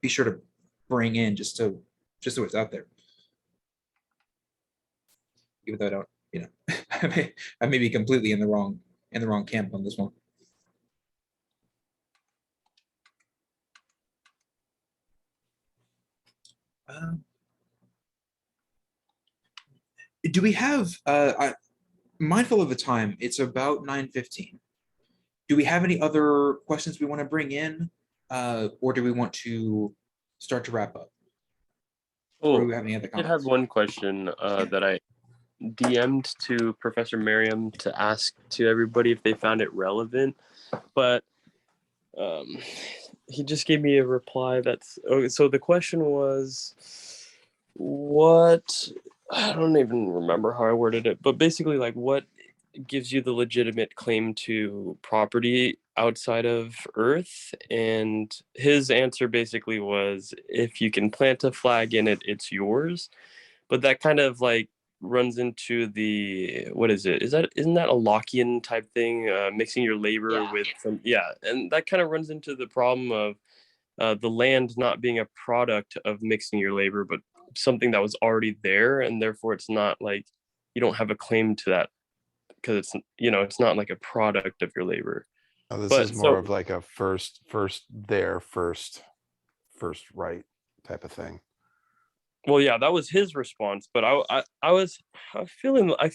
be sure to bring in just so it's out there. Even though I don't, you know, I may be completely in the wrong camp on this one. Do we have? Mindful of the time, it's about 9:15. Do we have any other questions we want to bring in, or do we want to start to wrap up? Or do we have any other I did comments? have one question that I DM'd to Professor Merriam to ask to everybody if they found it relevant, but he just gave me a reply that's okay. So the question was, what, I don't even remember how I worded it, but basically like what gives you the legitimate claim to property outside of Earth? And his answer basically was, if you can plant a flag in it, it's yours. But that kind of like runs into the, what is it? Isn't that a Lockean type thing? Mixing your labor with some, and that kind of runs into the problem of the land not being a product of mixing your labor, but something that was already there, and therefore it's not like you don't have a claim to that because it's, you know, it's not like a product of your labor. Oh, this But is more so, of like a first right type of thing. well, yeah, that was his response, but I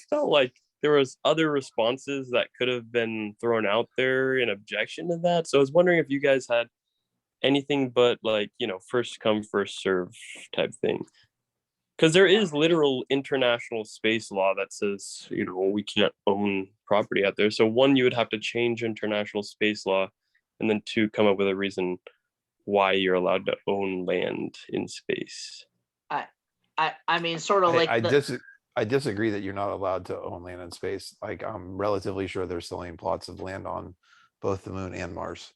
felt like there was other responses that could have been thrown out there in objection to that. So I was wondering if you guys had anything but like, you know, first come first serve type thing, because there is literal international space law that says, you know, we can't own property out there. So one, you would have to change international space law, and then two, come up with a reason why you're allowed to own land in space. I mean, sort of like I disagree that you're not allowed to own land in space. Like, I'm relatively sure they're selling plots of land on both the moon and Mars.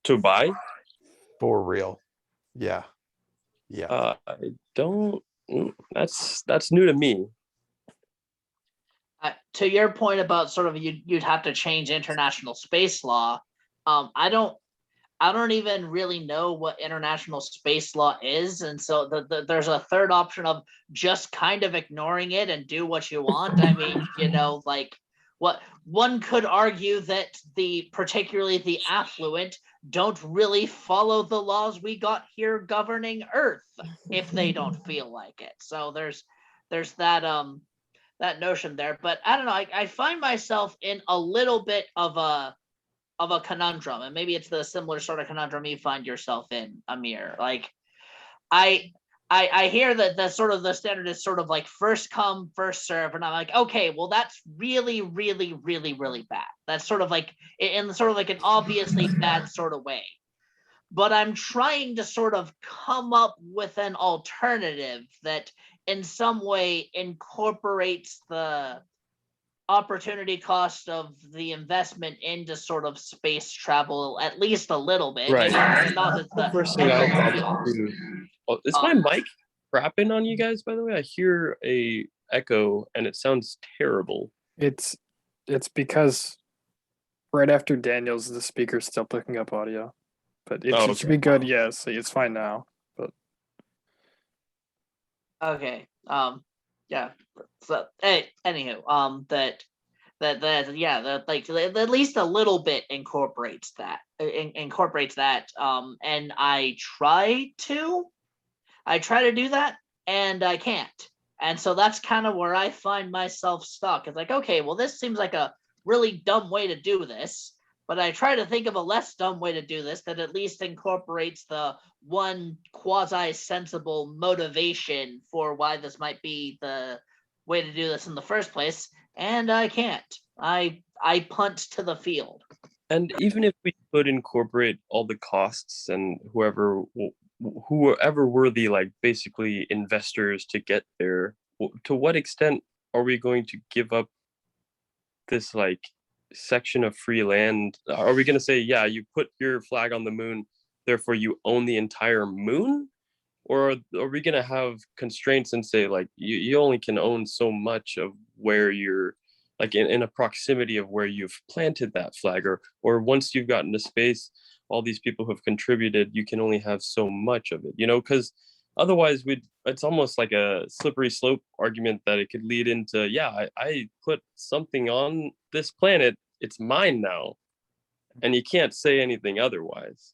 To buy? For real. Yeah. I don't. That's new to me. to your point about sort of you'd have to change international space law. I don't even really know what international space law is, and so there's a third option of just kind of ignoring it and do what you want. I mean, you know, like what one could argue that particularly the affluent don't really follow the laws we got here governing Earth if they don't feel like it. So there's that that notion there. But I don't know. I find myself in a little bit of a conundrum, and maybe it's the similar sort of conundrum you find yourself in, Amir. Like I hear that the sort of the standard is sort of like first come first serve, and I'm like, okay, well that's really really really really bad. That's sort of like in sort of like an obviously bad sort of way. But I'm trying to sort of come up with an alternative that in some way incorporates the opportunity cost of the investment into sort of space travel at least a little bit. Right. Maybe not the First thing I thought too. Oh, is my mic crapping on you guys? By the way, I hear a echo and it sounds terrible. It's because right after Daniel's, the speaker's still picking up audio, but it should be good. Yes, it's fine now. But okay, yeah. So anywho, that like at least a little bit incorporates that. And I try to do that, and I can't. And so that's kind of where I find myself stuck. It's like, okay, well, this seems like a really dumb way to do this, but I try to think of a less dumb way to do this that at least incorporates the one quasi-sensible motivation for why this might be the way to do this in the first place. and I can't. I punt to the field. And even if we could incorporate all the costs and whoever were the like basically investors to get there, to what extent are we going to give up this like section of free land? Are we going to say, yeah, you put your flag on the moon, therefore you own the entire moon? Or are we going to have constraints and say like you only can own so much of where you're like in a proximity of where you've planted that flag, or once you've gotten to space, all these people who have contributed, you can only have so much of it, because otherwise it's almost like a slippery slope argument that it could lead into, yeah, I put something on this planet, it's mine now, and you can't say anything otherwise.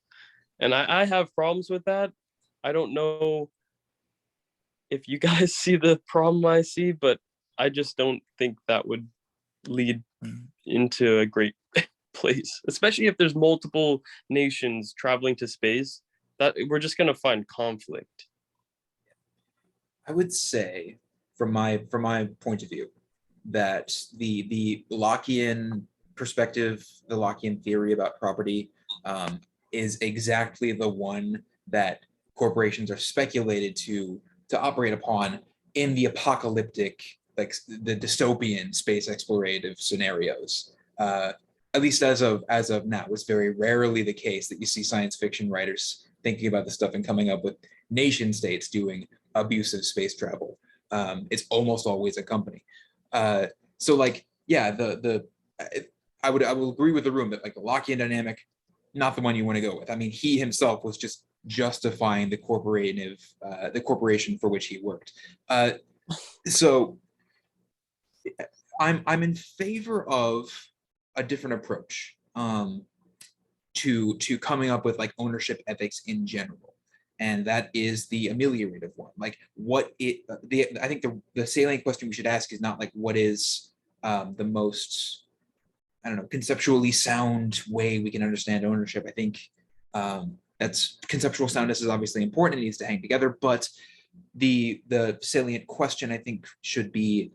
And I have problems with that. I don't know if you guys see the problem I see, but I just don't think that would lead into a great place, especially if there's multiple nations traveling to space, that we're just going to find conflict. I would say, from my point of view, that the Lockean perspective, the Lockean theory about property, is exactly the one that corporations are speculated to operate upon in the apocalyptic, like the dystopian space explorative scenarios. At least as of now, it's very rarely the case that you see science fiction writers thinking about this stuff and coming up with nation states doing abusive space travel. It's almost always a company. So like, yeah, I will agree with the room that like the Lockean dynamic, not the one you want to go with. I mean, he himself was just justifying the corporation for which he worked. So I'm in favor of a different approach to coming up with like ownership ethics in general, and that is the ameliorative one. Like I think the salient question we should ask is not like what is the most, I don't know, conceptually sound way we can understand ownership. I think that's conceptual soundness is obviously important. It needs to hang together, but the salient question I think should be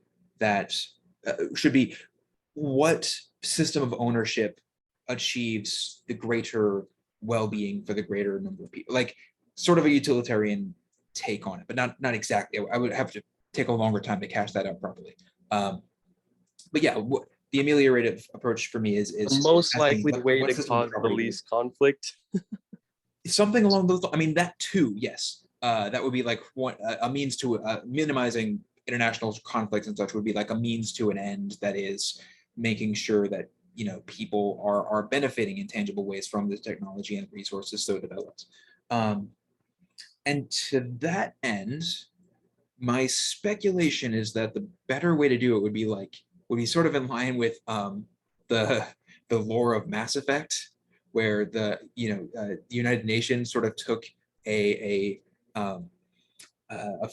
what system of ownership achieves the greater well-being for the greater number of people, like sort of a utilitarian take on it, but not exactly. I would have to take a longer time to cash that out properly. But yeah, the ameliorative approach for me is most likely way to cause the least conflict. Something along those. I mean, that too, yes. That would be like a means to minimizing international conflicts and such would be like a means to an end, that is making sure that people are benefiting in tangible ways from this technology and resources so developed. And to that end, my speculation is that the better way to do it would be sort of in line with the lore of Mass Effect, where the United Nations sort of took a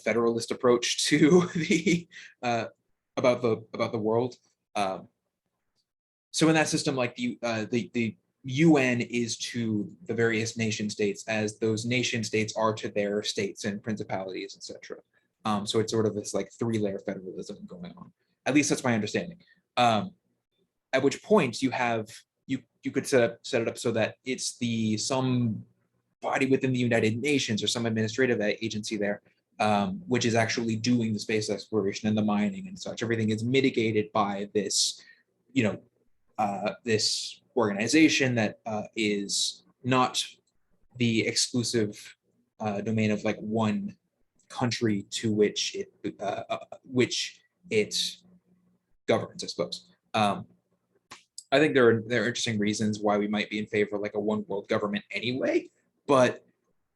federalist approach to the about the world. So in that system, like the UN is to the various nation states as those nation states are to their states and principalities, etc. So it's sort of this like 3-layer federalism going on. At least that's my understanding. At which point you could set it up so that it's some body within the United Nations or some administrative agency there, which is actually doing the space exploration and the mining and such. Everything is mitigated by this, this organization that is not the exclusive domain of like one country to which it governs, I suppose. I think there are interesting reasons why we might be in favor of like a one world government anyway, but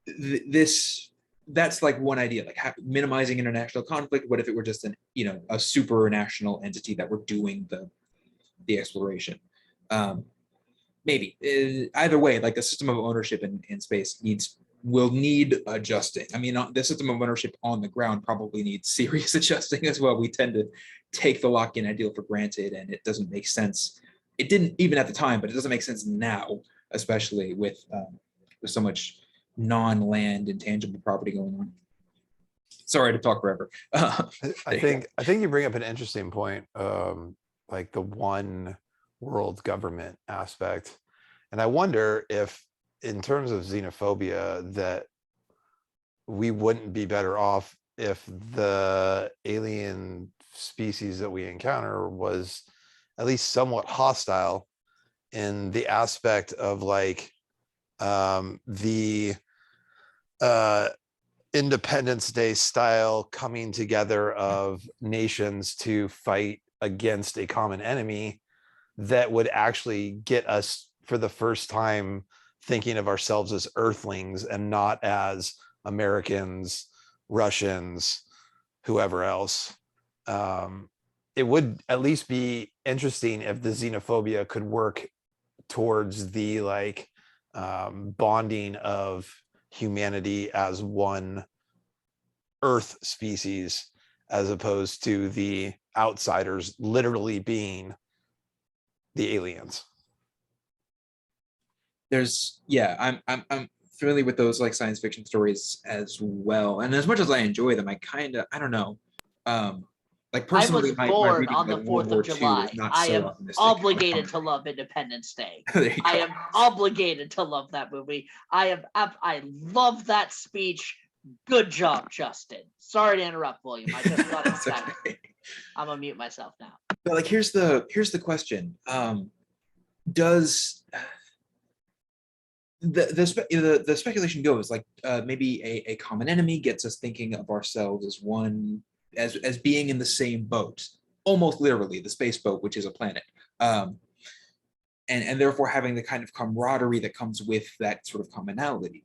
that's like one idea, like minimizing international conflict. What if it were just a supranational entity that were doing the exploration? Maybe either way, like the system of ownership in space will need adjusting. I mean, the system of ownership on the ground probably needs serious adjusting as well. We tend to take the Lockean ideal for granted, and it doesn't make sense. It didn't even at the time, but it doesn't make sense now, especially with so much non-land intangible property going on. Sorry to talk forever. I There you think you bring up an interesting point, like the one world government aspect. And I wonder if, in terms of xenophobia, that we wouldn't be better off if the alien species that we encounter was at least somewhat hostile in the aspect of like the Independence Day style coming together of nations to fight against a common enemy that would actually get us for the first time thinking of ourselves as earthlings and not as Americans, Russians, whoever else. It would at least be interesting if the xenophobia could work towards the like bonding of humanity as one Earth species, as opposed to the outsiders literally being the aliens. I'm familiar with those like science fiction stories as well. And as much as I enjoy them, I don't know. Like I personally, was my born reading on the of World 4th War of II July. is not I so am optimistic. obligated to love Independence Day. There you I go. am obligated to love that movie. I love that speech. Good job, Justin. Sorry to interrupt, William. I just got It's excited. okay. I'm gonna mute myself now. But like, here's the question: does the speculation goes like maybe a common enemy gets us thinking of ourselves as one, as being in the same boat, almost literally the space boat, which is a planet, and therefore having the kind of camaraderie that comes with that sort of commonality.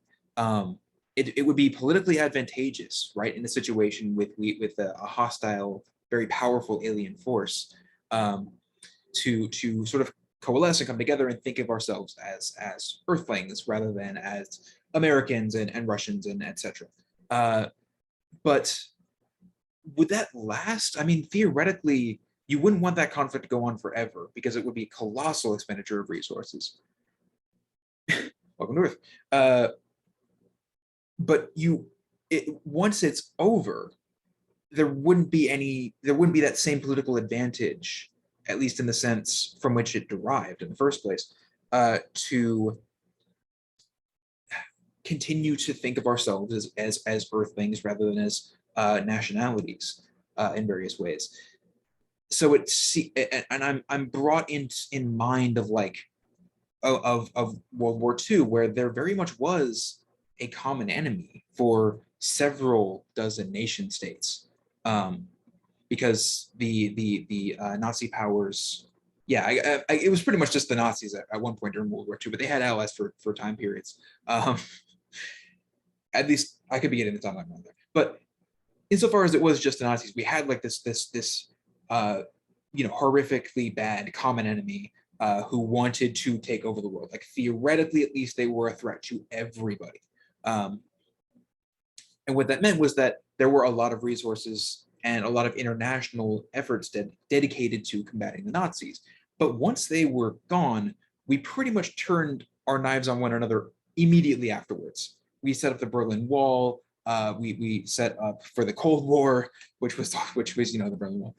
It would be politically advantageous, right, in a situation with a hostile, very powerful alien force, to sort of coalesce and come together and think of ourselves as Earthlings rather than as Americans and Russians and etc. But would that last? I mean, theoretically, you wouldn't want that conflict to go on forever because it would be a colossal expenditure of resources. Welcome to Earth. But once it's over, there wouldn't be that same political advantage, at least in the sense from which it derived in the first place, to continue to think of ourselves as Earthlings rather than as nationalities in various ways. So and I'm brought in mind of like of World War II, where there very much was a common enemy for several dozen nation states, because the Nazi powers, it was pretty much just the Nazis at one point during World War II, but they had allies for time periods. At least I could be getting the timeline wrong there, but insofar as it was just the Nazis, we had like this horrifically bad common enemy who wanted to take over the world. Like theoretically, at least, they were a threat to everybody. And what that meant was that there were a lot of resources and a lot of international efforts dedicated to combating the Nazis. But once they were gone, we pretty much turned our knives on one another immediately afterwards. We set up the Berlin Wall. We set up for the Cold War, which was the Berlin Wall.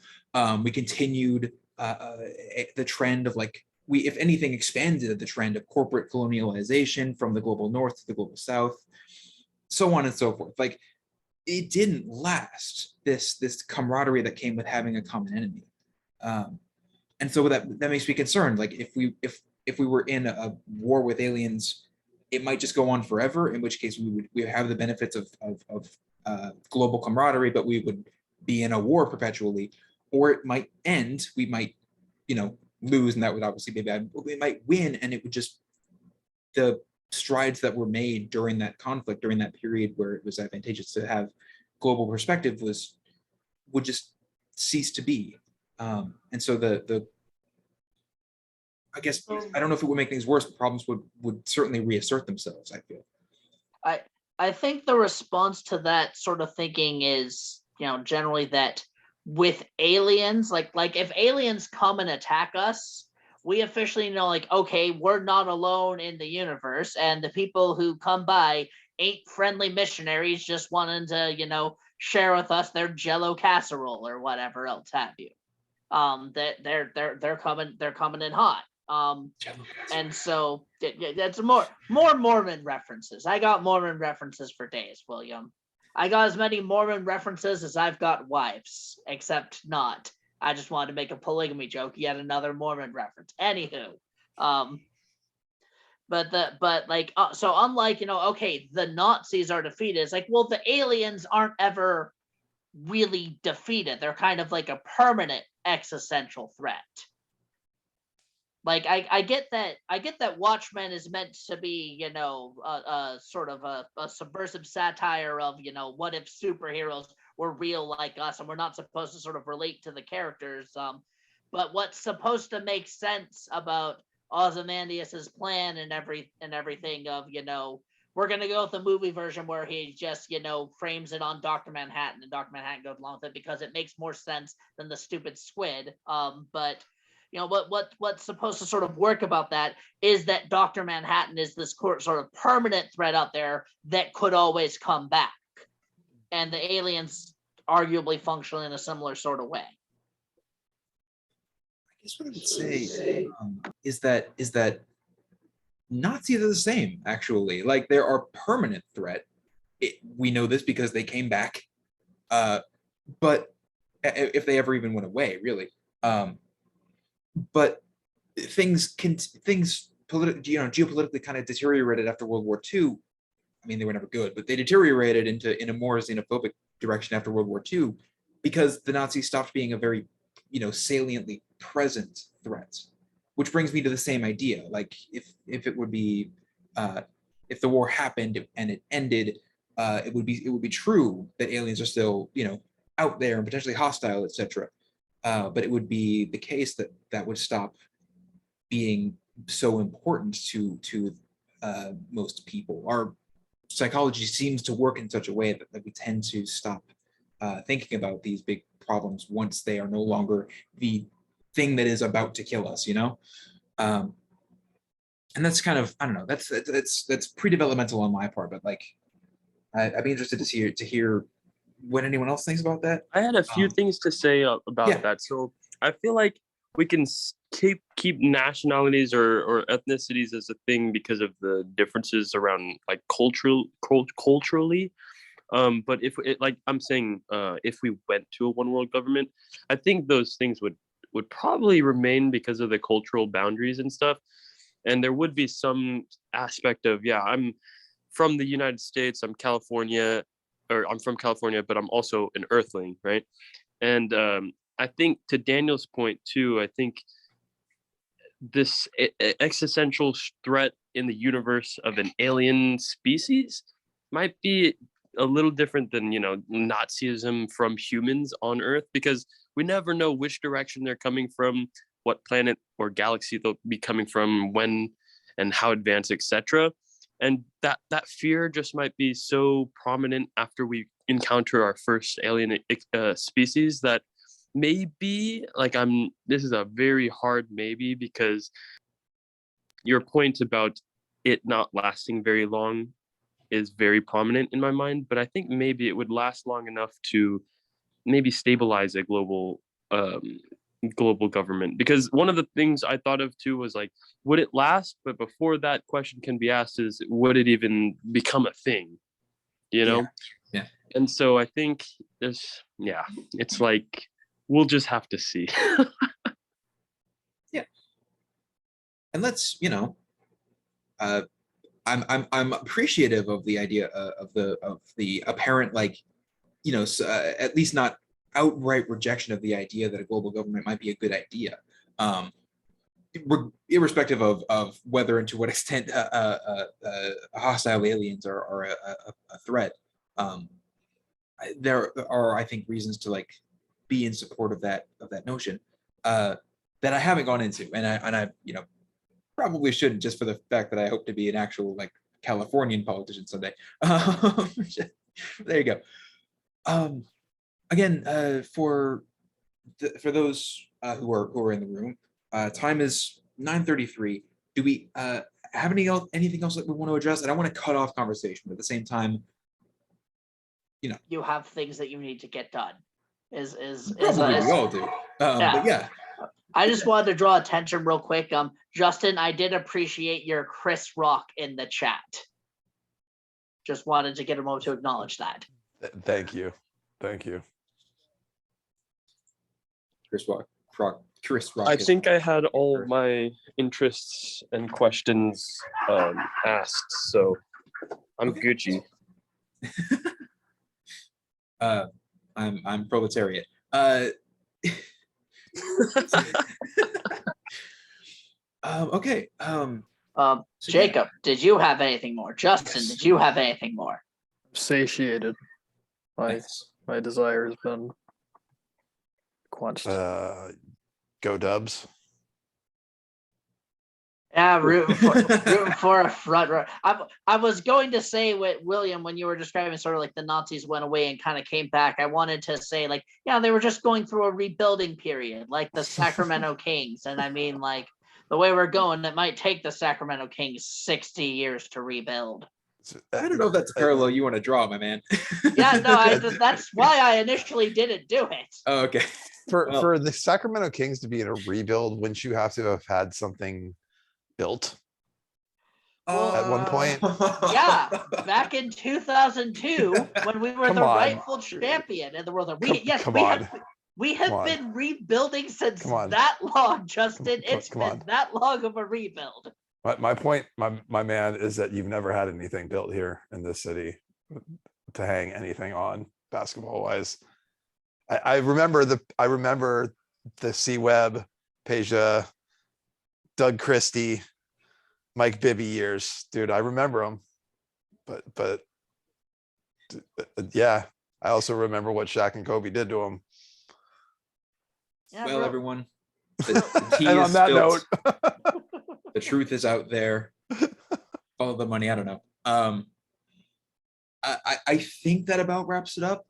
We continued the trend of like, we, if anything, expanded the trend of corporate colonialization from the global north to the global south, so on and so forth. Like, it didn't last, this camaraderie that came with having a common enemy. And so that makes me concerned. Like, if we were in a war with aliens, it might just go on forever, in which case we would have the benefits of global camaraderie, but we would be in a war perpetually. Or it might end, we might, lose, and that would obviously be bad. We might win, and it would just, the strides that were made during that conflict, during that period where it was advantageous to have global perspective, would just cease to be. And so I guess, I don't know if it would make things worse, but problems would certainly reassert themselves, I feel. I think the response to that sort of thinking is, generally that with aliens, like if aliens come and attack us, we officially know, like, okay, we're not alone in the universe, and the people who come by 8 friendly missionaries just wanting to, you know, share with us their Jello casserole or whatever else have you. That they're coming in hot. And so that's more Mormon references. I got Mormon references for days, William. I got as many Mormon references as I've got wives, except not. I just wanted to make a polygamy joke. Yet another Mormon reference. Anywho, so unlike, you know, okay, the Nazis are defeated. It's like, well, the aliens aren't ever really defeated. They're kind of like a permanent existential threat. Like I get that Watchmen is meant to be, you know, sort of a subversive satire of, you know, what if superheroes were real like us and we're not supposed to sort of relate to the characters. But what's supposed to make sense about Ozymandias's plan and everything of, you know, we're gonna go with the movie version where he just, you know, frames it on Dr. Manhattan and Dr. Manhattan goes along with it because it makes more sense than the stupid squid. But you know, what's supposed to sort of work about that is that Dr. Manhattan is this sort of permanent threat out there that could always come back. And the aliens arguably function in a similar sort of way. I guess what I would say is that Nazis are the same, actually. Like, they're our permanent threat. We know this because they came back. But if they ever even went away, really. But geopolitically kind of deteriorated after World War II. I mean, they were never good, but they deteriorated in a more xenophobic direction after World War II because the Nazis stopped being a very, you know, saliently present threat. Which brings me to the same idea. Like, if it would be, if the war happened and it ended, it would be true that aliens are still, you know, out there and potentially hostile, etc. But it would be the case that would stop being so important to most people. Our psychology seems to work in such a way that we tend to stop thinking about these big problems once they are no longer the thing that is about to kill us, you know? And that's kind of, I don't know, that's pre-developmental on my part, but like, I'd be interested to hear what anyone else thinks about that. I had a few things to say about that. So I feel like we can keep nationalities or ethnicities as a thing because of the differences around like culturally. But if it, like I'm saying, if we went to a one world government, I think those things would probably remain because of the cultural boundaries and stuff. And there would be some aspect of, yeah, I'm from the United States, I'm from California, but I'm also an Earthling, right? And I think to Daniel's point too, I think this existential threat in the universe of an alien species might be a little different than, you know, Nazism from humans on Earth, because we never know which direction they're coming from, what planet or galaxy they'll be coming from, when and how advanced, etc. And that fear just might be so prominent after we encounter our first alien species that maybe, like, this is a very hard maybe, because your point about it not lasting very long is very prominent in my mind, but I think maybe it would last long enough to maybe stabilize a global government. Because one of the things I thought of too was like, would it last? But before that question can be asked is, would it even become a thing? You know? Yeah. And so I think it's like, we'll just have to see. Yeah. And let's, you know, I'm appreciative of the idea of the apparent, like, you know, at least not outright rejection of the idea that a global government might be a good idea, irrespective of whether and to what extent hostile aliens are a threat. There are, I think, reasons to like be in support of that notion that I haven't gone into, and I you know, probably shouldn't, just for the fact that I hope to be an actual like Californian politician someday. There you go. Again, for those who are in the room, time is 9:33. Do we have anything else that we want to address? I don't want to cut off conversation, but at the same time, You have things that you need to get done. probably we all do. But yeah, I just wanted to draw attention real quick. Justin, I did appreciate your Chris Rock in the chat. Just wanted to get a moment to acknowledge that. Thank you. Thank you. Chris Rock. I think I had all of my interests and questions asked, so I'm Gucci. I'm proletariat. Okay. So Jacob, did you have anything more? Justin, Yes. did you have anything more? Satiated. Nice. My desire has been quenched. Go Dubs. Yeah, rooting for a front row. I was going to say with William, when you were describing sort of like the Nazis went away and kind of came back, I wanted to say like, yeah, they were just going through a rebuilding period, like the Sacramento Kings. And I mean, like the way we're going, it might take the Sacramento Kings 60 years to rebuild. I don't know if that's a parallel you want to draw, my man. Yeah, no, that's why I initially didn't do it. Oh, okay. For the Sacramento Kings to be in a rebuild, wouldn't you have to have had something built at one point? Yeah, back in 2002, when we were Come the on. rightful champion in the world. Come on. We have Come on. been rebuilding since Come on. that long, Justin. Come It's on. been that long of a rebuild. My point, my man, is that you've never had anything built here in this city to hang anything on basketball wise. I remember the C Webb, Peja, Doug Christie, Mike Bibby years, dude. I remember them, but yeah, I also remember what Shaq and Kobe did to him. Yeah, Well, bro. everyone, the tea And is on that spilt. note, The truth is out there. Follow the money. I don't know. I think that about wraps it up.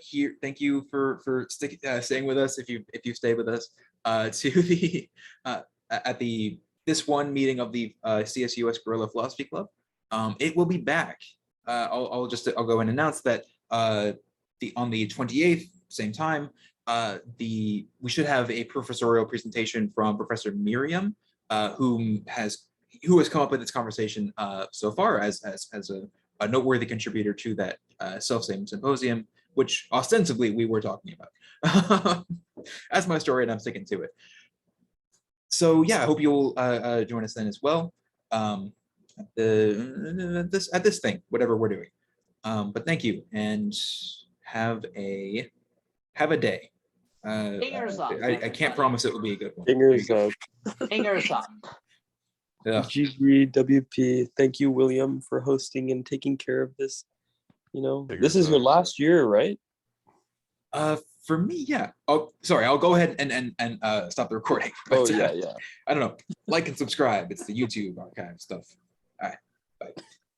Here, thank you for staying with us. If you stay with us to the at this one meeting of the CSUS Guerrilla Philosophy Club. It will be back. I'll go and announce that on the 28th, same time. We should have a professorial presentation from Professor Merriam, who has come up with this conversation so far as a noteworthy contributor to that self-same symposium, which ostensibly we were talking about. That's my story, and I'm sticking to it. So yeah, I hope you'll join us then as well at this thing, whatever we're doing. But thank you, and have a day. Fingers up, I can't everybody. promise it will be a good one. Fingers up. Fingers up. Yeah. GGWP. Thank you, William, for hosting and taking care of this. This is your last year, right? For me, yeah. Oh, sorry. I'll go ahead and stop the recording. Oh But, yeah. I don't know. Like and subscribe. It's the YouTube archive stuff. All right. Bye.